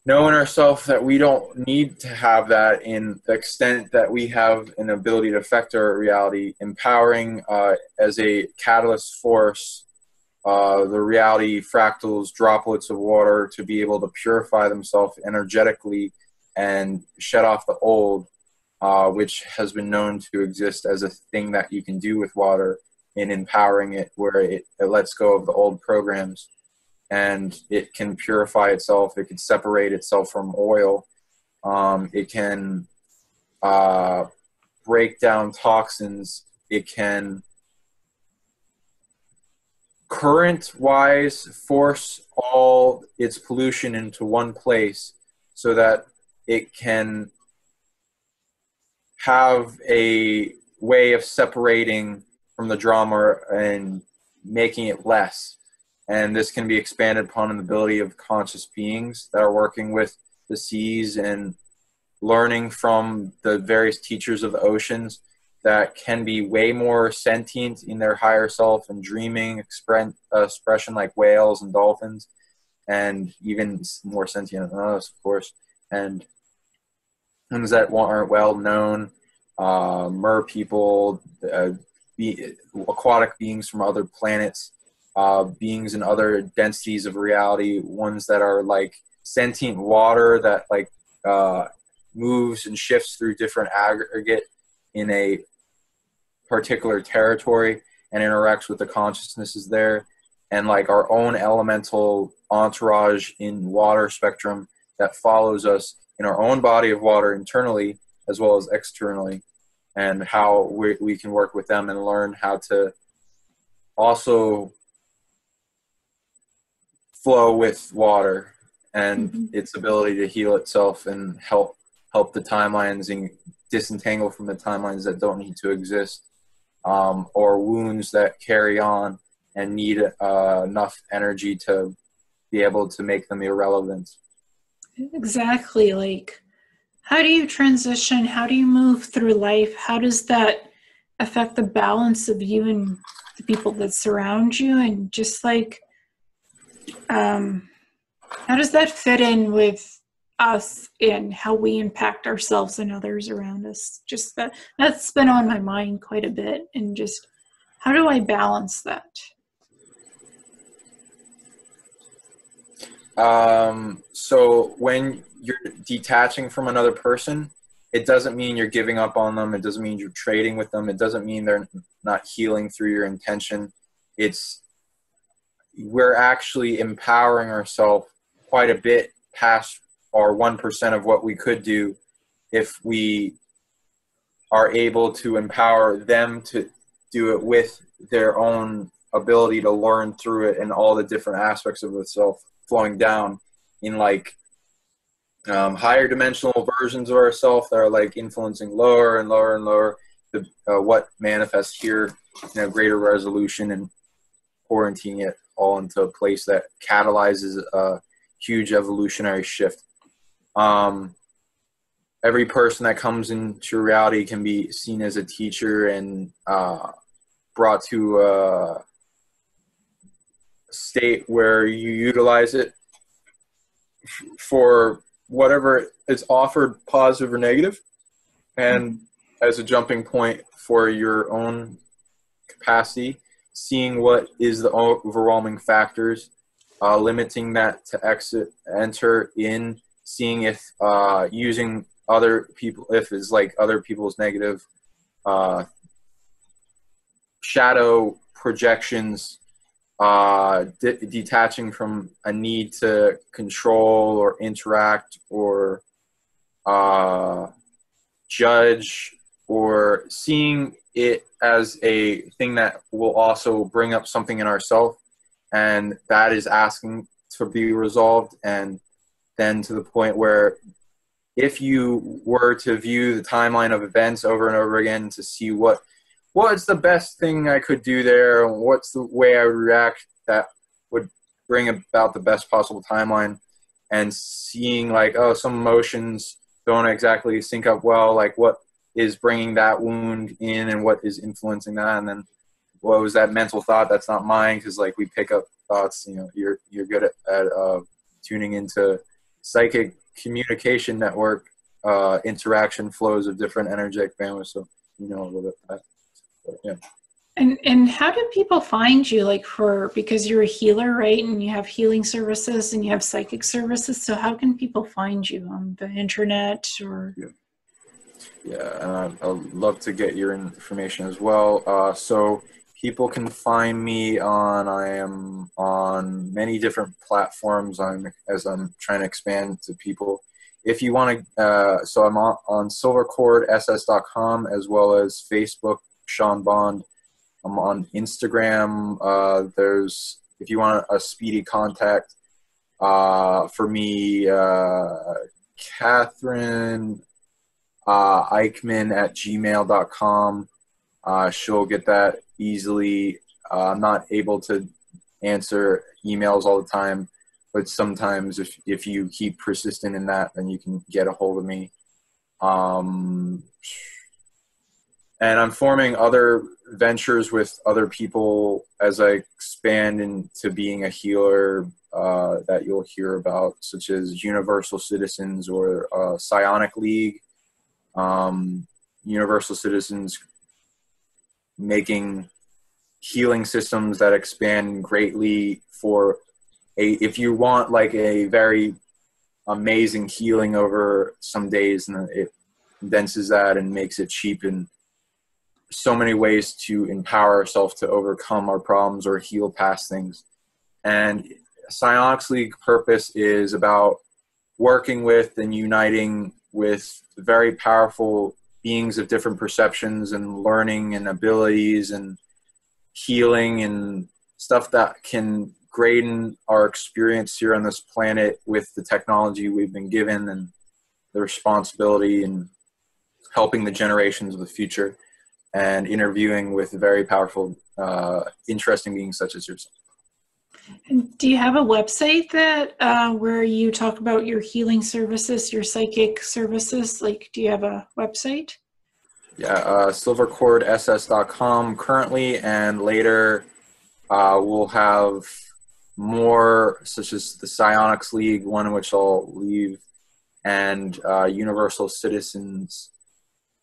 know in ourselves that we don't need to have that in the extent that we have an ability to affect our reality, empowering as a catalyst force the reality fractals, droplets of water, to be able to purify themselves energetically and shed off the old, which has been known to exist as a thing that you can do with water, in empowering it, where it lets go of the old programs and it can purify itself. It can separate itself from oil. It can break down toxins. It can current-wise force all its pollution into one place so that it can have a way of separating from the drama and making it less. And this can be expanded upon an ability of conscious beings that are working with the seas and learning from the various teachers of the oceans that can be way more sentient in their higher self and dreaming expression, like whales and dolphins, and even more sentient than us, of course, and things that aren't well known, mer people, aquatic beings from other planets, beings in other densities of reality, ones that are like sentient water that like moves and shifts through different aggregate in a particular territory and interacts with the consciousnesses there, and like our own elemental entourage in water spectrum that follows us in our own body of water internally as well as externally, and how we can work with them and learn how to also flow with water and its ability to heal itself and help the timelines and disentangle from the timelines that don't need to exist, or wounds that carry on and need enough energy to be able to make them irrelevant. Exactly. Like, how do you transition? How do you move through life? How does that affect the balance of you and the people that surround you? And just like, how does that fit in with us and how we impact ourselves and others around us? Just that's been on my mind quite a bit. And just, how do I balance that? So when you're detaching from another person, it doesn't mean you're giving up on them. It doesn't mean you're trading with them. It doesn't mean they're not healing through your intention. We're actually empowering ourselves quite a bit past our 1% of what we could do if we are able to empower them to do it with their own ability to learn through it and all the different aspects of itself flowing down in like higher dimensional versions of ourselves that are like influencing lower and lower and lower what manifests here in a greater resolution, and quarantining it all into a place that catalyzes a huge evolutionary shift. Every person that comes into reality can be seen as a teacher and brought to a state where you utilize it for whatever is offered, positive or negative, and as a jumping point for your own capacity, seeing what is the overwhelming factors, limiting that to enter in, seeing if using other people, if it's like other people's negative shadow projections, detaching from a need to control or interact or judge, or seeing it as a thing that will also bring up something in ourselves, and that is asking to be resolved. And then to the point where if you were to view the timeline of events over and over again to see what's the best thing I could do there, and what's the way I would react that would bring about the best possible timeline, and seeing like, oh, some emotions don't exactly sync up well, like what is bringing that wound in and what is influencing that, and then what was that mental thought that's not mine, because like we pick up thoughts, you know, you're good at tuning into psychic communication network interaction flows of different energetic bandwidths, so you know a little bit of that. But, yeah. And how do people find you, like, because you're a healer, right? And you have healing services and you have psychic services. So how can people find you on the internet or? Yeah, I'd love to get your information as well. So people can find me I am on many different platforms as I'm trying to expand to people. If you want to, so I'm on silvercordss.com as well as Facebook, Sean Bond. I'm on Instagram. If you want a speedy contact for me, Catherine Eichmann at gmail.com. She'll get that easily. I'm not able to answer emails all the time, but sometimes if you keep persistent in that, then you can get a hold of me. And I'm forming other ventures with other people as I expand into being a healer that you'll hear about, such as Universal Citizens or Psionic League. Universal Citizens making healing systems that expand greatly for if you want like a very amazing healing over some days, and it condenses that and makes it cheap in so many ways to empower ourselves to overcome our problems or heal past things. And Psionics League purpose is about working with and uniting with very powerful beings of different perceptions and learning and abilities and healing and stuff that can grade our experience here on this planet with the technology we've been given and the responsibility and helping the generations of the future, and interviewing with very powerful, interesting beings such as yourself. And do you have a website that where you talk about your healing services, your psychic services? Like, do you have a website? Yeah, silvercordss.com currently, and later we'll have more, such as the Psionics League, one which I'll leave, and Universal Citizens,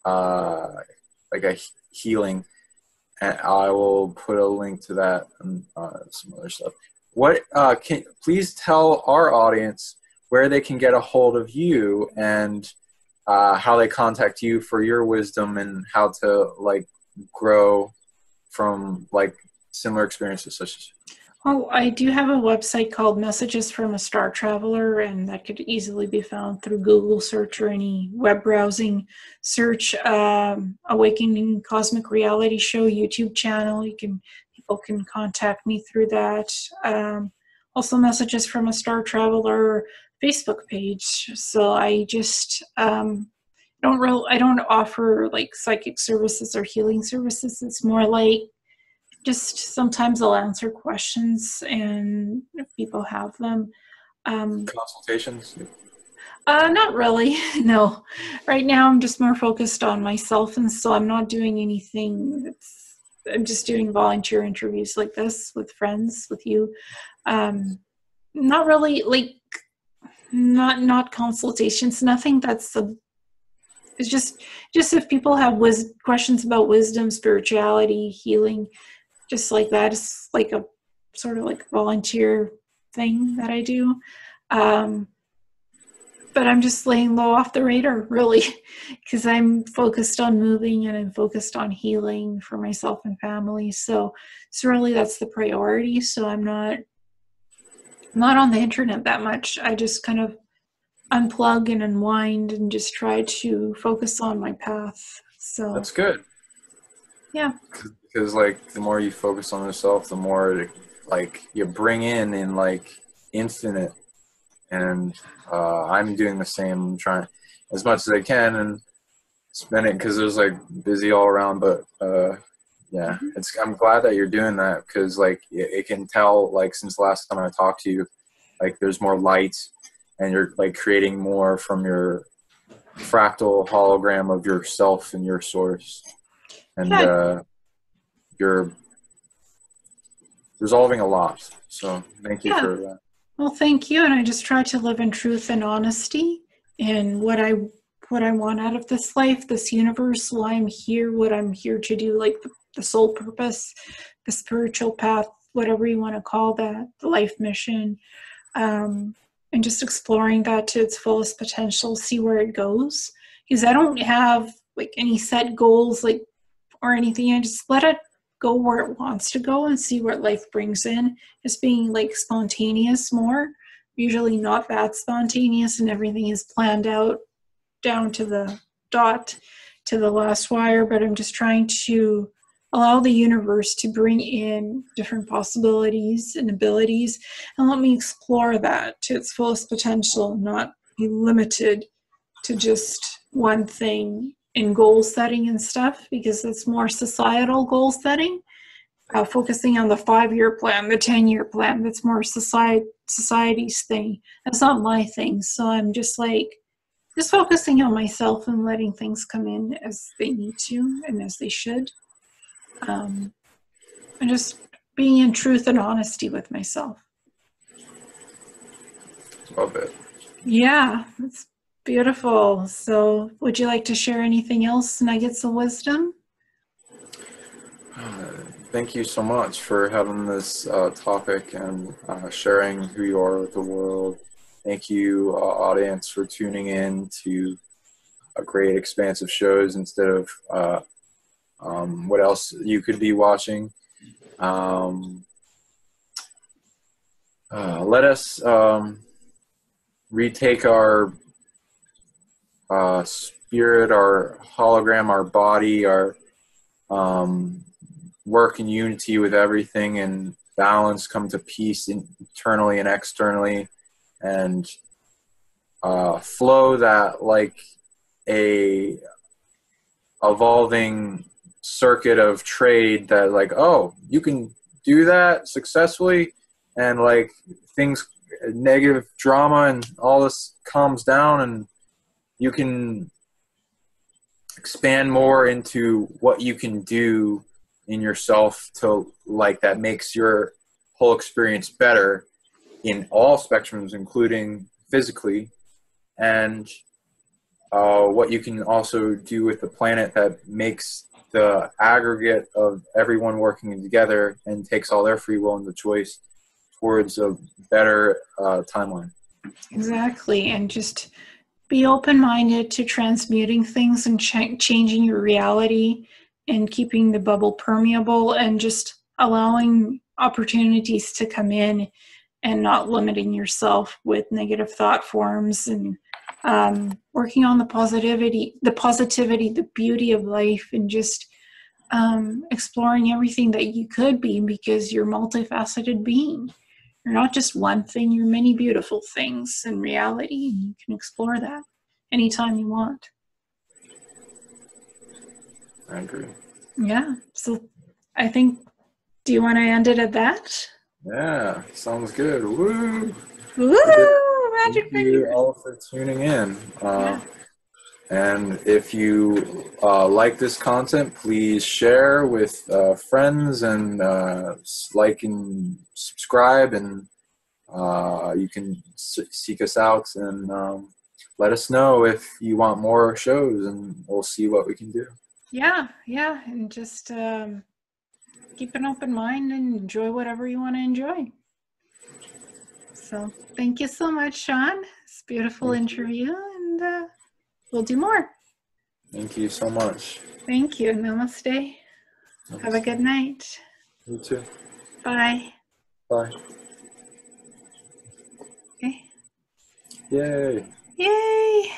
like a healing, and I will put a link to that and some other stuff. What please tell our audience where they can get a hold of you and how they contact you for your wisdom and how to like grow from like similar experiences such as. Oh, I do have a website called Messages from a Star Traveler, and that could easily be found through Google search or any web browsing search. Awakening Cosmic Reality Show YouTube channel. People can contact me through that. Also, Messages from a Star Traveler Facebook page. So I just I don't offer like psychic services or healing services. It's more like just sometimes I'll answer questions and if people have them. Consultations? Not really, no. Right now I'm just more focused on myself, and so I'm not doing anything I'm just doing volunteer interviews like this with friends, with you. Not really, like, not consultations, nothing that's it's just if people have questions about wisdom, spirituality, healing, just like that. It's like a sort of like volunteer thing that I do. But I'm just laying low off the radar, really, because I'm focused on moving and I'm focused on healing for myself and family. So really that's the priority. So I'm not on the internet that much. I just kind of unplug and unwind and just try to focus on my path. So That's good. Yeah. Because like the more you focus on yourself, the more like you bring in like infinite. And I'm doing the same. I'm trying as much as I can and spend it because it was like busy all around. But yeah, I'm glad that you're doing that because like it can tell like since the last time I talked to you, like there's more light and you're like creating more from your fractal hologram of yourself and your source, and you're resolving a lot. So thank you for that. Well, thank you. And I just try to live in truth and honesty and what I want out of this life, this universe, why I'm here, what I'm here to do, like the soul purpose, the spiritual path, whatever you want to call that, the life mission, and just exploring that to its fullest potential, see where it goes. Because I don't have like any set goals, like, or anything. I just let it go where it wants to go and see what life brings in. Just being like spontaneous more, usually not that spontaneous, and everything is planned out down to the dot, to the last wire. But I'm just trying to allow the universe to bring in different possibilities and abilities and let me explore that to its fullest potential, not be limited to just one thing in goal setting and stuff, because it's more societal goal setting, focusing on the 5-year plan, the 10-year plan. That's more society's thing. That's not my thing. So I'm just focusing on myself and letting things come in as they need to and as they should. And just being in truth and honesty with myself. Love it. Yeah, it's beautiful. So would you like to share anything else, nuggets of wisdom? Thank you so much for having this topic and sharing who you are with the world. Thank you, audience, for tuning in to a great expansive shows instead of what else you could be watching. Let us retake our spirit, our hologram, our body, our work in unity with everything and balance, come to peace internally and externally, and flow that like a evolving circuit of trade that like, oh, you can do that successfully, and like things, negative drama and all this calms down and you can expand more into what you can do in yourself to like that makes your whole experience better in all spectrums, including physically, and what you can also do with the planet that makes the aggregate of everyone working together and takes all their free will into choice towards a better timeline. Exactly. And just be open-minded to transmuting things and changing your reality and keeping the bubble permeable and just allowing opportunities to come in and not limiting yourself with negative thought forms, and working on the positivity, the beauty of life, and just exploring everything that you could be, because you're a multifaceted being. You're not just one thing, you're many beautiful things in reality, and you can explore that anytime you want. I agree. Yeah, so I think, do you want to end it at that? Yeah, sounds good. Woo! Woo! Magic Thank you all for tuning in. Yeah. And if you like this content, please share with friends and like and subscribe and you can seek us out and let us know if you want more shows, and we'll see what we can do. Yeah, and just keep an open mind and enjoy whatever you want to enjoy. So thank you so much, Sean. It's a beautiful interview, and we'll do more. Thank you so much. Thank you. Namaste. Have a good night. You too. Bye. Bye. Okay. Yay. Yay.